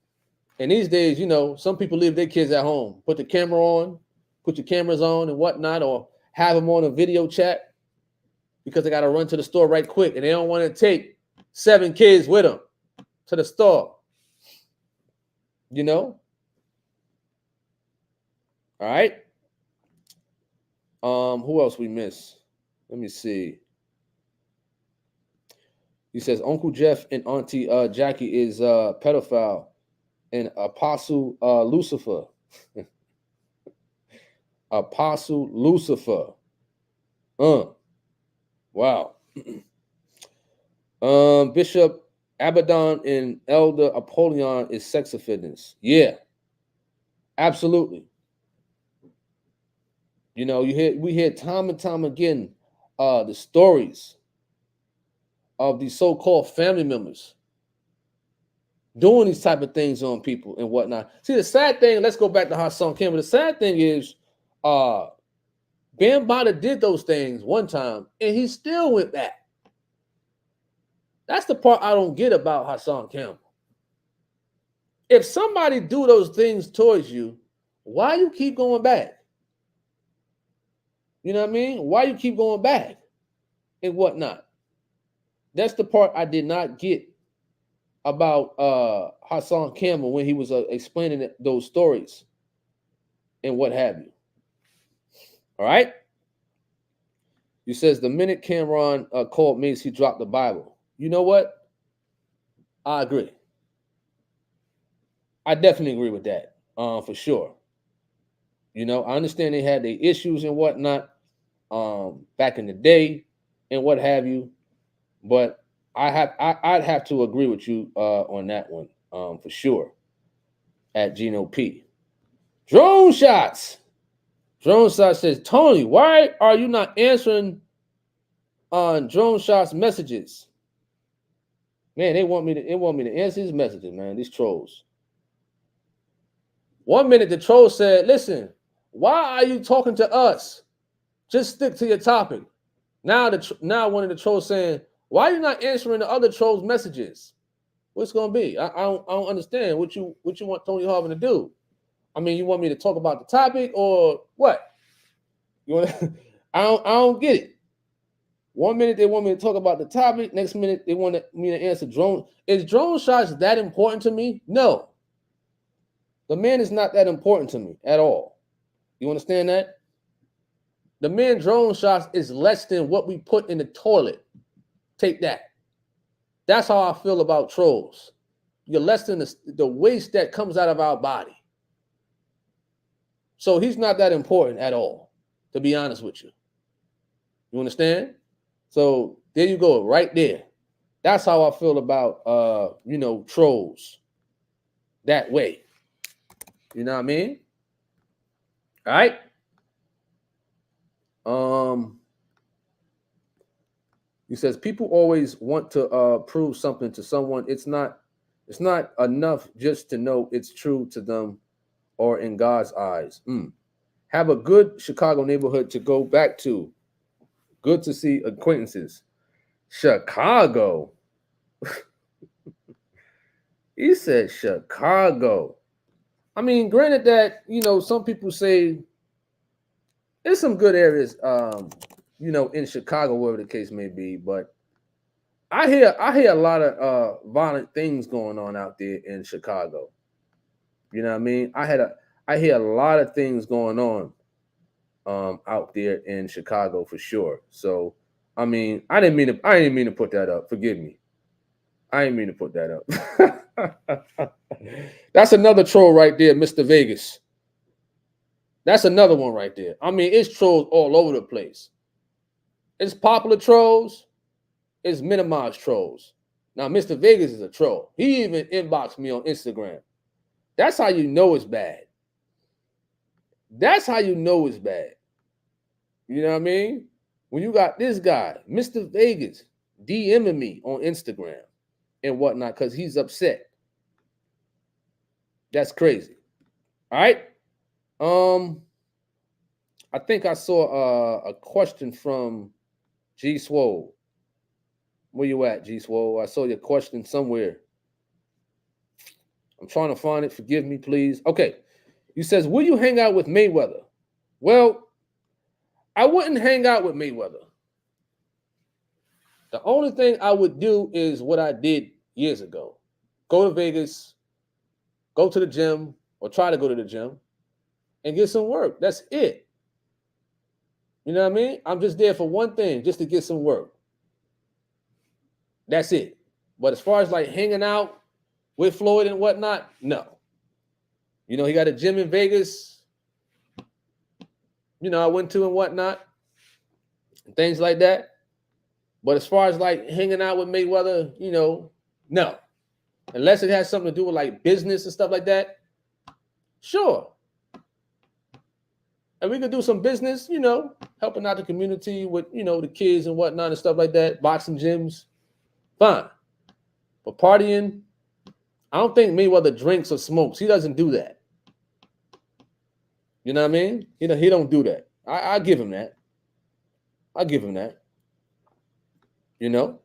And these days, some people leave their kids at home, put the camera on, put your cameras on and whatnot, or have them on a video chat because they got to run to the store right quick and they don't want to take 7 kids with them to the store. All right. Who else we miss? Let me see. He says Uncle Jeff and Auntie Jackie is pedophile and Apostle Lucifer. Apostle Lucifer. Wow. Bishop Abaddon and Elder Apollyon is sex offenders. Yeah. Absolutely. We hear time and time again the stories of these so-called family members doing these type of things on people and whatnot. See, the sad thing, let's go back to Hassan Campbell. The sad thing is Bambaataa did those things one time and he still went back. That's the part I don't get about Hassan Campbell. If somebody do those things towards you, why you keep going back? You know what I mean? Why you keep going back and whatnot? That's the part I did not get about Hassan Campbell when he was explaining those stories and what have you. All right? He says the minute Cameron called Mace, he dropped the Bible. You know what? I agree. I definitely agree with that, for sure. I understand they had their issues and whatnot back in the day and what have you, but I'd have to agree with you on that one for sure. At Gino P. Drone shots. Drone shots says, Tony, why are you not answering on Drone shots messages? Man, they want me to answer his messages, man. These trolls. 1 minute the troll said, listen, why are you talking to us? Just stick to your topic. Now one of the trolls saying, why are you not answering the other trolls' messages? What's gonna be? I don't understand what you want Tony Harvin to do. I mean, you want me to talk about the topic or what? You want? I don't get it. 1 minute they want me to talk about the topic. Next minute they want me to answer drone. Is drone shots that important to me? No. The man is not that important to me at all. You understand that? The man drone shots is less than what we put in the toilet. Take that. That's how I feel about trolls. You're less than the waste that comes out of our body. So he's not that important at all, to be honest with you. You understand? So there you go, right there. That's how I feel about trolls. That way. You know what I mean? All right. He says people always want to prove something to someone. It's not enough just to know it's true to them or in God's eyes. Have a good Chicago neighborhood to go back to. Good to see acquaintances. Chicago. He said Chicago. I mean, granted that, some people say there's some good areas, in Chicago, whatever the case may be, but I hear a lot of violent things going on out there in Chicago. You know what I mean? I hear a lot of things going on out there in Chicago for sure. So, I mean, I didn't mean to put that up. Forgive me. I didn't mean to put that up. That's another troll right there, Mr. Vegas. That's another one right there. I mean, it's trolls all over the place. It's popular trolls. It's minimized trolls. Now, Mr. Vegas is a troll. He even inboxed me on Instagram. That's how you know it's bad. That's how you know it's bad. You know what I mean? When you got this guy, Mr. Vegas, DMing me on Instagram and whatnot because he's upset. That's crazy. All right. I think I saw a question from G Swole. Where you at, G Swole? I saw your question somewhere. I'm trying to find it. Forgive me, please. Okay. You says, will you hang out with Mayweather? Well, I wouldn't hang out with Mayweather. The only thing I would do is what I did years ago. Go to Vegas, go to the gym, or try to go to the gym, and get some work. That's it. You know what I mean? I'm just there for one thing, just to get some work. That's it. But as far as like hanging out with Floyd and whatnot, no. You know, he got a gym in Vegas. You know, I went to and whatnot. Things like that. But as far as like hanging out with Mayweather, you know, no. Unless it has something to do with like business and stuff like that. Sure. And we could do some business, you know, helping out the community with, you know, the kids and whatnot and stuff like that. Boxing gyms. Fine. But partying, I don't think Mayweather drinks or smokes. He doesn't do that. You know what I mean? You know, he don't do that. I give him that. I give him that. You know?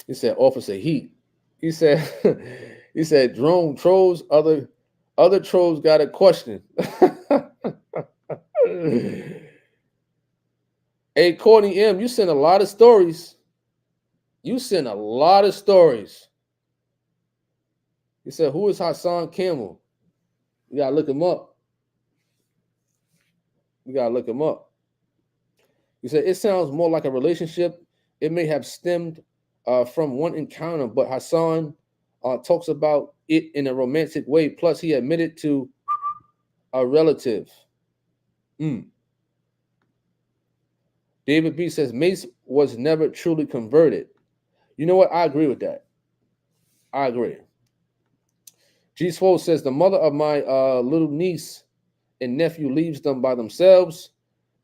He said, Officer Heat. He said, he said, drone trolls, other trolls got a question. Hey, Courtney M, you send a lot of stories. You send a lot of stories. He said, who is Hassan Campbell? You gotta look him up. You gotta look him up. He said, it sounds more like a relationship. It may have stemmed from one encounter, but Hassan talks about it in a romantic way. Plus, he admitted to a relative. David B says, Mace was never truly converted. You know what? I agree with that. I agree. G Swole says, the mother of my little niece and nephew leaves them by themselves,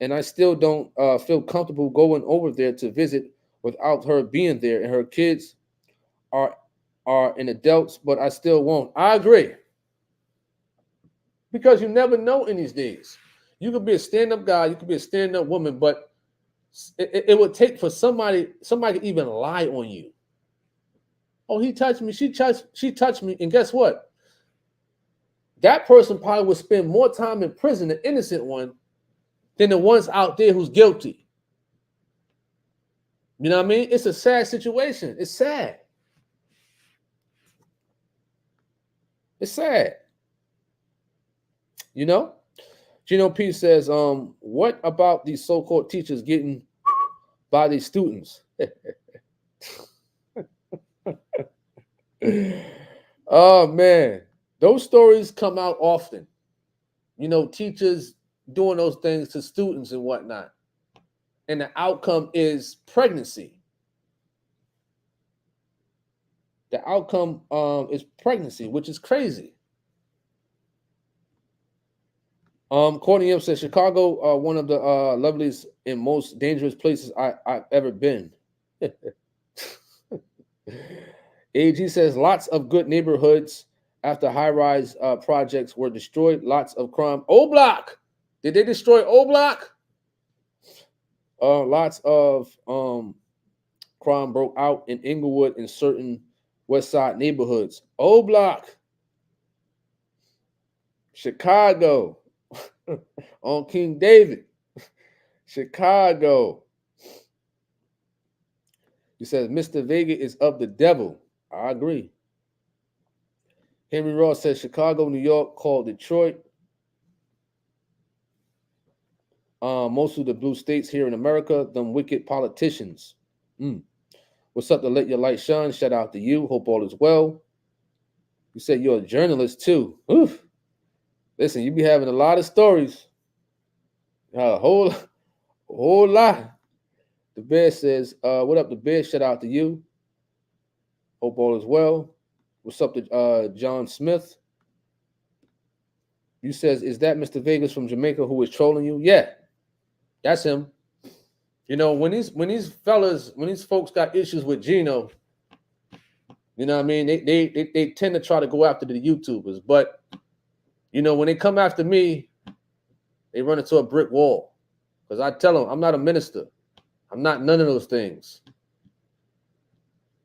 and I still don't feel comfortable going over there to visit without her being there, and her kids are in adults, but I still won't. I agree. Because you never know in these days. You could be a stand-up guy, you could be a stand-up woman, but it would take for somebody to even lie on you. Oh, he touched me, she touched me, and guess what? That person probably would spend more time in prison, the innocent one, than the ones out there who's guilty. You know what I mean? It's a sad situation. It's sad. It's sad. You know? Gino P says, what about these so-called teachers getting by these students? Oh, man. Those stories come out often. You know, teachers doing those things to students and whatnot. And the outcome is pregnancy. The outcome is pregnancy, which is crazy. Courtney M says, Chicago, one of the loveliest and most dangerous places I've ever been. AG says, lots of good neighborhoods after high-rise projects were destroyed. Lots of crime. O Block! Did they destroy O Block? Lots of crime broke out in Inglewood and certain West Side neighborhoods. O Block. Chicago. On King David. Chicago. He says, Mr. Vega is of the devil. I agree. Henry Ross says, Chicago, New York, called Detroit. Most of the blue states here in America, them wicked politicians. What's up to Let Your Light Shine? Shout out to you. Hope all is well. You said you're a journalist too. Oof. Listen, you be having a lot of stories. A whole lot. The Bear says, what up, The Bear? Shout out to you. Hope all is well. What's up to John Smith? You says, is that Mr. Vegas from Jamaica who is trolling you? Yeah. That's him. You know, when these folks got issues with Gino, you know what I mean? They tend to try to go after the YouTubers. But, you know, when they come after me, they run into a brick wall. Because I tell them, I'm not a minister. I'm not none of those things.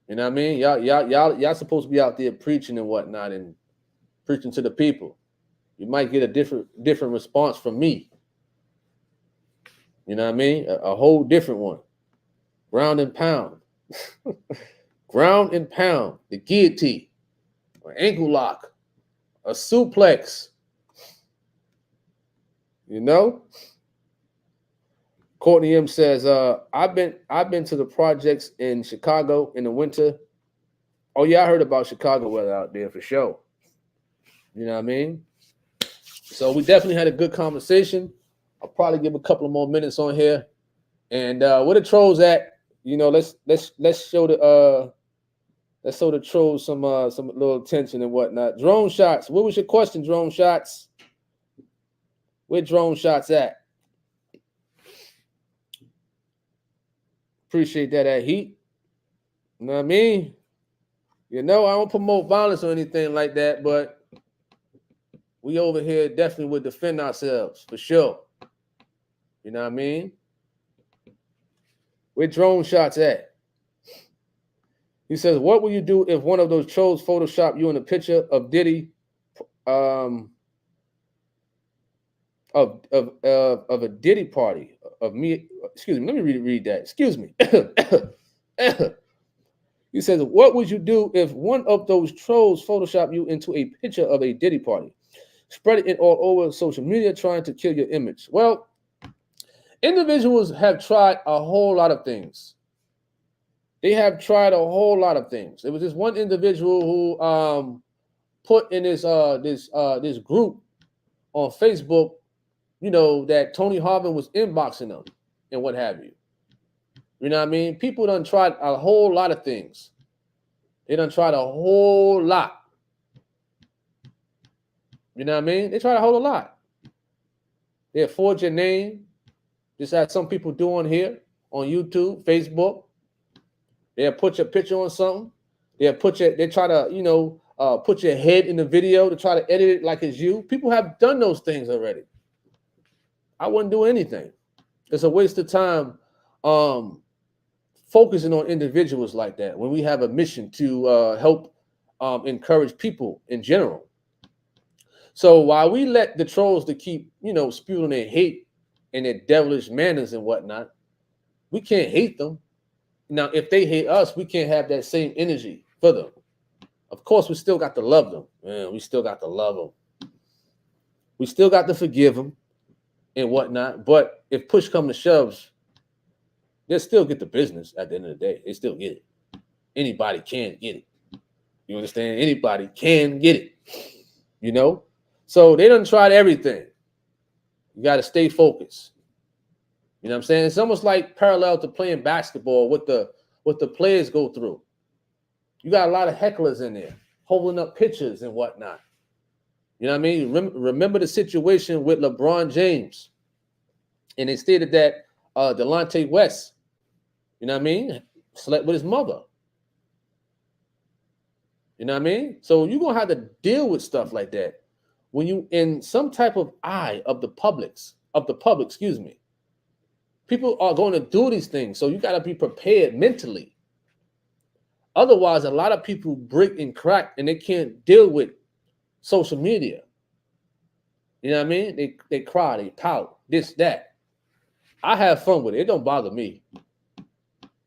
You know what I mean? Y'all supposed to be out there preaching and whatnot and preaching to the people. You might get a different response from me. You know what I mean? A whole different one. Ground and pound. Ground and pound. The guillotine. An ankle lock. A suplex. You know? Courtney M says, I've been to the projects in Chicago in the winter. Oh yeah, I heard about Chicago weather out there for sure. You know what I mean? So we definitely had a good conversation. I'll probably give a couple of more minutes on here. And where the trolls at? You know, let's show the trolls some little attention and whatnot. Drone shots. What was your question, drone shots? Where drone shots at? Appreciate that heat. You know what I mean? You know, I don't promote violence or anything like that, but we over here definitely would defend ourselves for sure. You know what I mean? Where drone shots at? He says, what will you do if one of those trolls Photoshop you in a picture of Diddy of a Diddy party of me? Excuse me, let me read that. Excuse me. He says, what would you do if one of those trolls Photoshop you into a picture of a Diddy party? Spread it all over social media trying to kill your image. Well, individuals have tried a whole lot of things. They have tried a whole lot of things. There was this one individual who put in this group on Facebook, you know, that Tony Harvin was inboxing them and what have you. You know what I mean? People done tried a whole lot of things. They done tried a whole lot. You know what I mean? They tried a whole lot. They forged your name, just as some people do on here, on YouTube, Facebook. They'll put your picture on something. They try to, you know, put your head in the video to try to edit it like it's you. People have done those things already. I wouldn't do anything. It's a waste of time focusing on individuals like that when we have a mission to help encourage people in general. So while we let the trolls to keep, you know, spewing their hate and their devilish manners and whatnot, we can't hate them. Now, if they hate us, we can't have that same energy for them. Of course, we still got to love them. Man, we still got to love them. We still got to forgive them and whatnot. But if push comes to shoves, they'll still get the business at the end of the day. They still get it. Anybody can get it. You understand? Anybody can get it. You know? So they done tried everything. You got to stay focused. You know what I'm saying? It's almost like parallel to playing basketball, what the players go through. You got a lot of hecklers in there holding up pictures and whatnot. You know what I mean? Remember the situation with LeBron James. And they stated that Delonte West, you know what I mean, slept with his mother. You know what I mean? So you're going to have to deal with stuff like that when you in some type of eye of the public, excuse me. People are going to do these things, so you got to be prepared mentally. Otherwise, a lot of people break and crack, and they can't deal with social media. You know what I mean? They cry, they pout, this, that. I have fun with it. It don't bother me.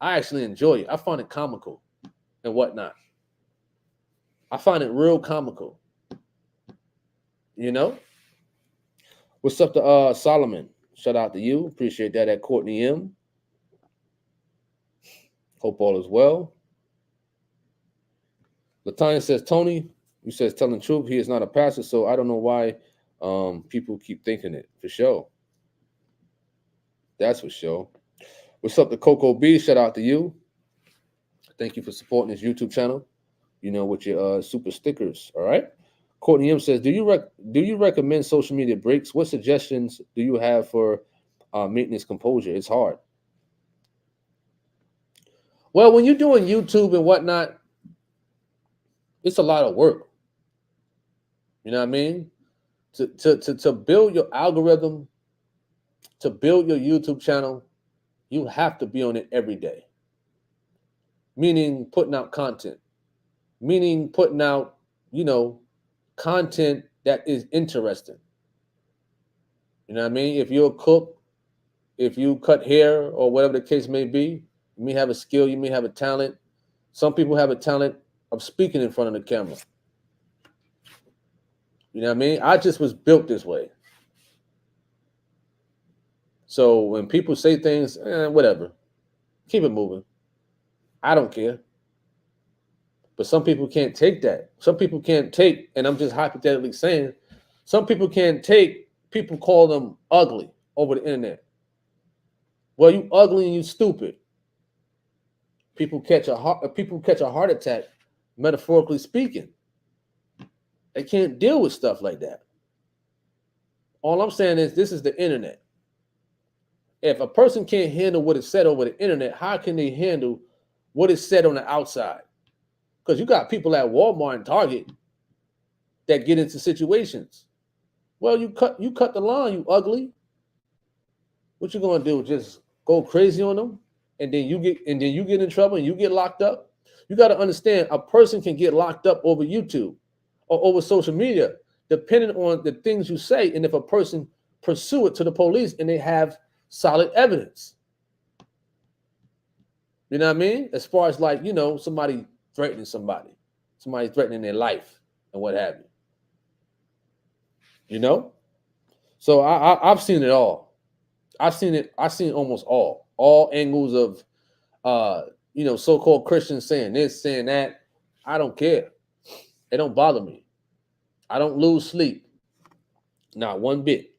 I actually enjoy it. I find it comical and whatnot. I find it real comical. You know? What's up to Solomon? Shout out to you. Appreciate that at Courtney M. Hope all is well. Latanya says, Tony, you says telling the truth. He is not a pastor, so I don't know why people keep thinking it. For sure. That's for sure. What's up to Coco B? Shout out to you. Thank you for supporting this YouTube channel. You know, with your super stickers. All right. Courtney M says, do you recommend social media breaks? What suggestions do you have for maintenance composure. It's hard. Well, when you're doing YouTube and whatnot, it's a lot of work. You know what I mean? To build your algorithm, to build your YouTube channel, you have to be on it every day. Meaning putting out content. Meaning putting out, content that is interesting. You know what I mean? If you're a cook, if you cut hair or whatever the case may be, you may have a skill, you may have a talent. Some people have a talent of speaking in front of the camera. You know what I mean? I just was built this way. So when people say things, whatever, keep it moving. I don't care. But some people can't take that. Some people can't take, and I'm just hypothetically saying, some people can't take, people call them ugly over the internet. Well, you ugly and you stupid. People catch a heart attack, metaphorically speaking. They can't deal with stuff like that. All I'm saying is this is the internet. If a person can't handle what is said over the internet, how can they handle what is said on the outside? Because you got people at Walmart and Target that get into situations. Well, you cut the line, you ugly. What you gonna do? Just go crazy on them, and then you get in trouble and you get locked up? You got to understand, a person can get locked up over YouTube or over social media, depending on the things you say, and if a person pursue it to the police and they have solid evidence. You know what I mean? As far as like, somebody threatening somebody threatening their life and what have you. So I've seen it all. I've seen almost all angles of so-called Christians saying this, saying that. I don't care. It don't bother me. I don't lose sleep. Not one bit.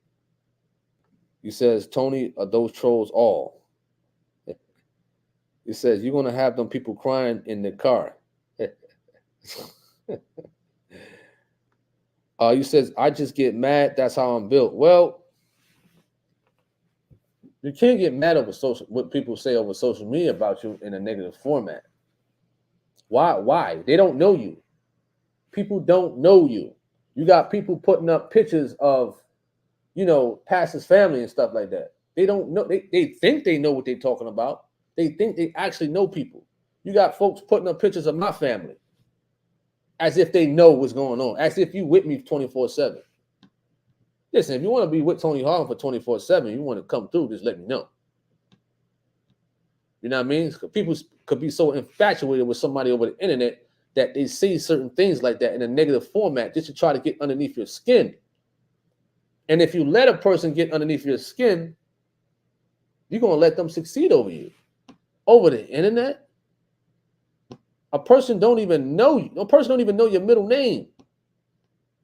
He says, Tony, are those trolls all? He says, you're going to have them people crying in the car. He says, I just get mad. That's how I'm built. Well, you can't get mad over what people say over social media about you in a negative format. Why? They don't know you. People don't know you. You got people putting up pictures of, pastor's family and stuff like that. They don't know. They think they know what they're talking about. They think they actually know people. You got folks putting up pictures of my family as if they know what's going on, as if you with me 24/7. Listen, if you want to be with Tony Harvin for 24/7, you want to come through, just let me know. You know what I mean? People could be so infatuated with somebody over the internet that they see certain things like that in a negative format just to try to get underneath your skin. And if you let a person get underneath your skin, you're going to let them succeed over you. Over the internet? A person don't even know you. A person don't even know your middle name.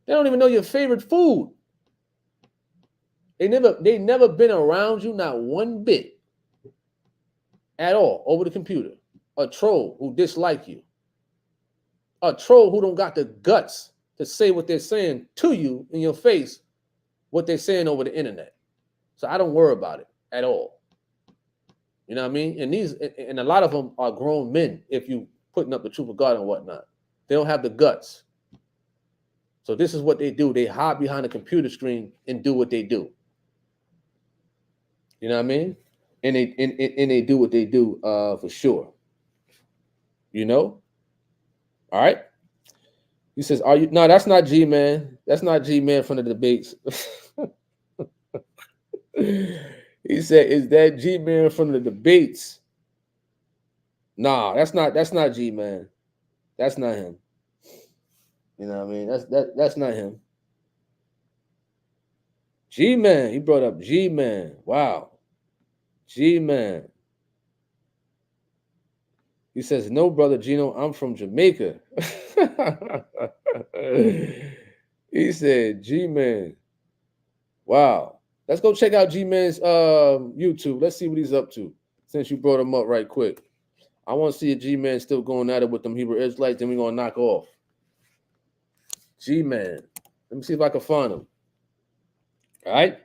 They don't even know your favorite food. They never been around you, not one bit at all, over the computer. A troll who dislike you. A troll who don't got the guts to say what they're saying to you in your face, what they're saying over the internet. So I don't worry about it at all. You know what I mean? And a lot of them are grown men, if you putting up the truth of God and whatnot. They don't have the guts. So this is what they do. They hide behind a computer screen and do what they do. You know what I mean? And they do what they do for sure. All right. He says, "Are you?" No, that's not G-Man. That's not G-Man from the debates. He said, "Is that G-Man from the debates?" Nah, that's not G-Man. That's not him. You know what I mean? That's not him. G-Man. He brought up G-Man. Wow. G-Man. He says, "No, brother Gino, I'm from Jamaica." He said, G-Man. Wow. Let's go check out G-Man's YouTube. Let's see what he's up to, since you brought him up right quick. I want to see if G-Man still going at it with them Hebrew Israelites, then we're going to knock off. G-Man. Let me see if I can find him. All right?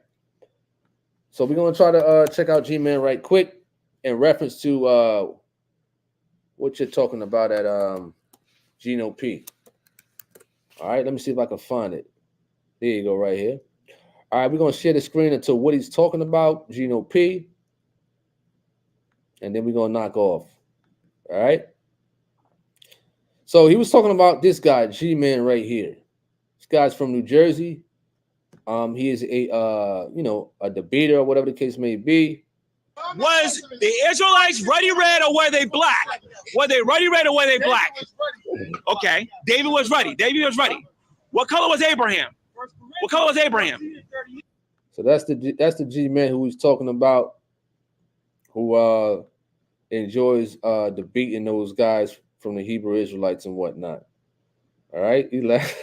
So we're gonna try to check out G-Man right quick in reference to what you're talking about at Geno P. All right, let me see if I can find it. There you go, right here. All right, we're gonna share the screen until what he's talking about, Geno P, and then we're gonna knock off. All right. So he was talking about this guy, G-Man, right here. This guy's from New Jersey. He is a a debater or whatever the case may be. Was the Israelites ruddy red or were they black? Were they ruddy red or were they black? Okay, David was ruddy. David was ruddy. What color was Abraham? What color was Abraham? So that's the G-Man who he's talking about, who enjoys debating those guys from the Hebrew Israelites and whatnot. All right, he left.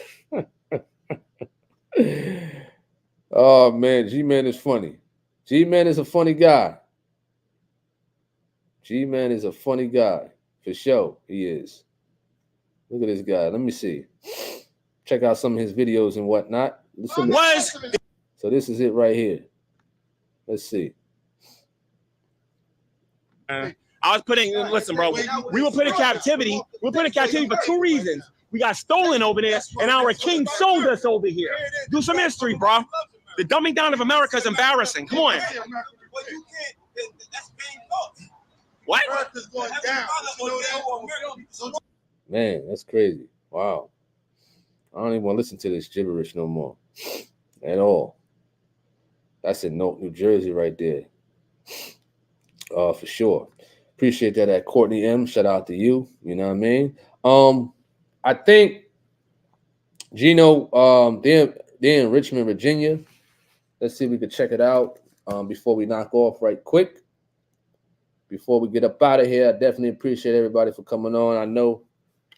Oh man, G-Man is funny. G-Man is a funny guy. G-Man is a funny guy for sure. He is. Look at this guy. Let me see. Check out some of his videos and whatnot. So this is it right here. Let's see. I was listen, bro. We were put in captivity. We were put in captivity for two reasons. We got stolen over there, and our king sold us over here. Do some history, bro. The dumbing down of America is embarrassing. Come on. What? Man, that's crazy. Wow. I don't even want to listen to this gibberish no more. At all. That's in New Jersey right there. For sure. Appreciate that at Courtney M. Shout out to you. You know what I mean? I think Geno, they're in Richmond, Virginia. Let's see if we can check it out before we knock off right quick. Before we get up out of here, I definitely appreciate everybody for coming on. I know,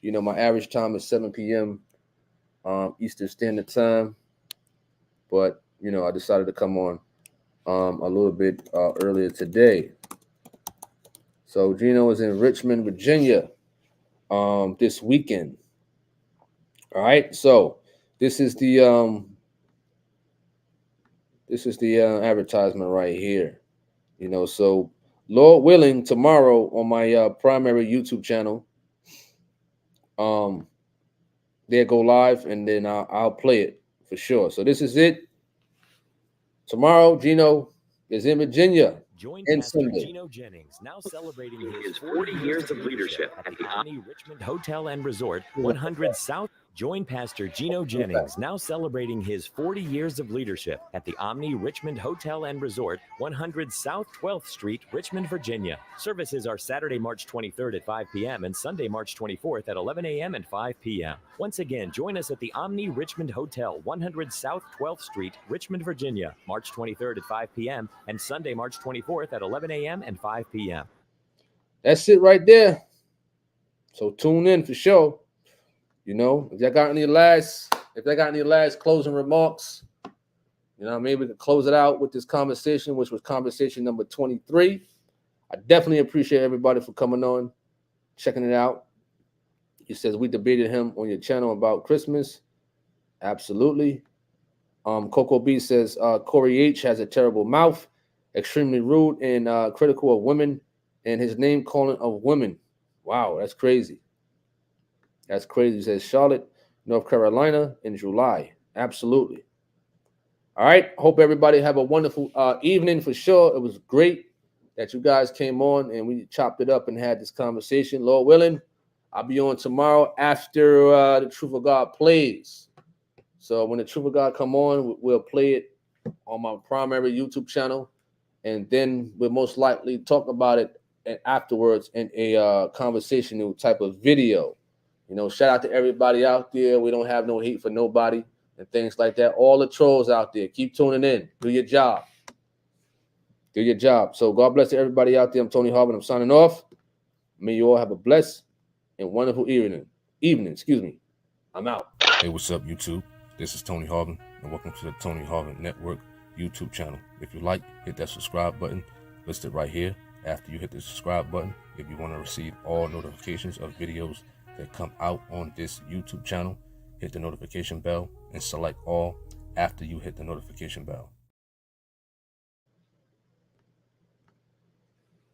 my average time is 7 p.m. Eastern Standard Time. But, I decided to come on a little bit earlier today. So Geno is in Richmond, Virginia this weekend. All right, so this is the advertisement right here. So Lord willing, tomorrow on my primary YouTube channel, they'll go live and then I'll play it for sure. So this is it. Tomorrow, Geno is in Virginia. Join Pastor Geno Jennings, now celebrating his 40 years of leadership at the Omni Richmond Hotel and Resort, 100 South. Join Pastor Geno Jennings, now celebrating his 40 years of leadership at the Omni Richmond Hotel and Resort, 100 South 12th Street, Richmond, Virginia. Services are Saturday, March 23rd at 5 p.m. and Sunday, March 24th at 11 a.m. and 5 p.m. Once again, join us at the Omni Richmond Hotel, 100 South 12th Street, Richmond, Virginia, March 23rd at 5 p.m. and Sunday, March 24th at 11 a.m. and 5 p.m. That's it right there. So tune in for sure. If they got any last closing remarks, maybe we could close it out with this conversation, which was conversation number 23. I definitely appreciate everybody for coming on, checking it out. He says we debated him on your channel about Christmas. Absolutely. Coco B says Corey H has a terrible mouth, extremely rude and critical of women, and his name calling of women. Wow, that's crazy. That's crazy. He says Charlotte, North Carolina in July. Absolutely. All right. Hope everybody have a wonderful evening for sure. It was great that you guys came on and we chopped it up and had this conversation. Lord willing, I'll be on tomorrow after the Truth of God plays. So when the Truth of God come on, we'll play it on my primary YouTube channel. And then we'll most likely talk about it afterwards in a conversational type of video. Shout out to everybody out there. We don't have no hate for nobody and things like that. All the trolls out there, keep tuning in. Do your job. Do your job. So God bless everybody out there. I'm Tony Harvin. I'm signing off. May you all have a blessed and wonderful evening. I'm out. Hey, what's up, YouTube? This is Tony Harvin, and welcome to the Tony Harvin Network YouTube channel. If you like, hit that subscribe button listed right here. After you hit the subscribe button, if you want to receive all notifications of videos that come out on this YouTube channel, hit the notification bell and select all after you hit the notification bell.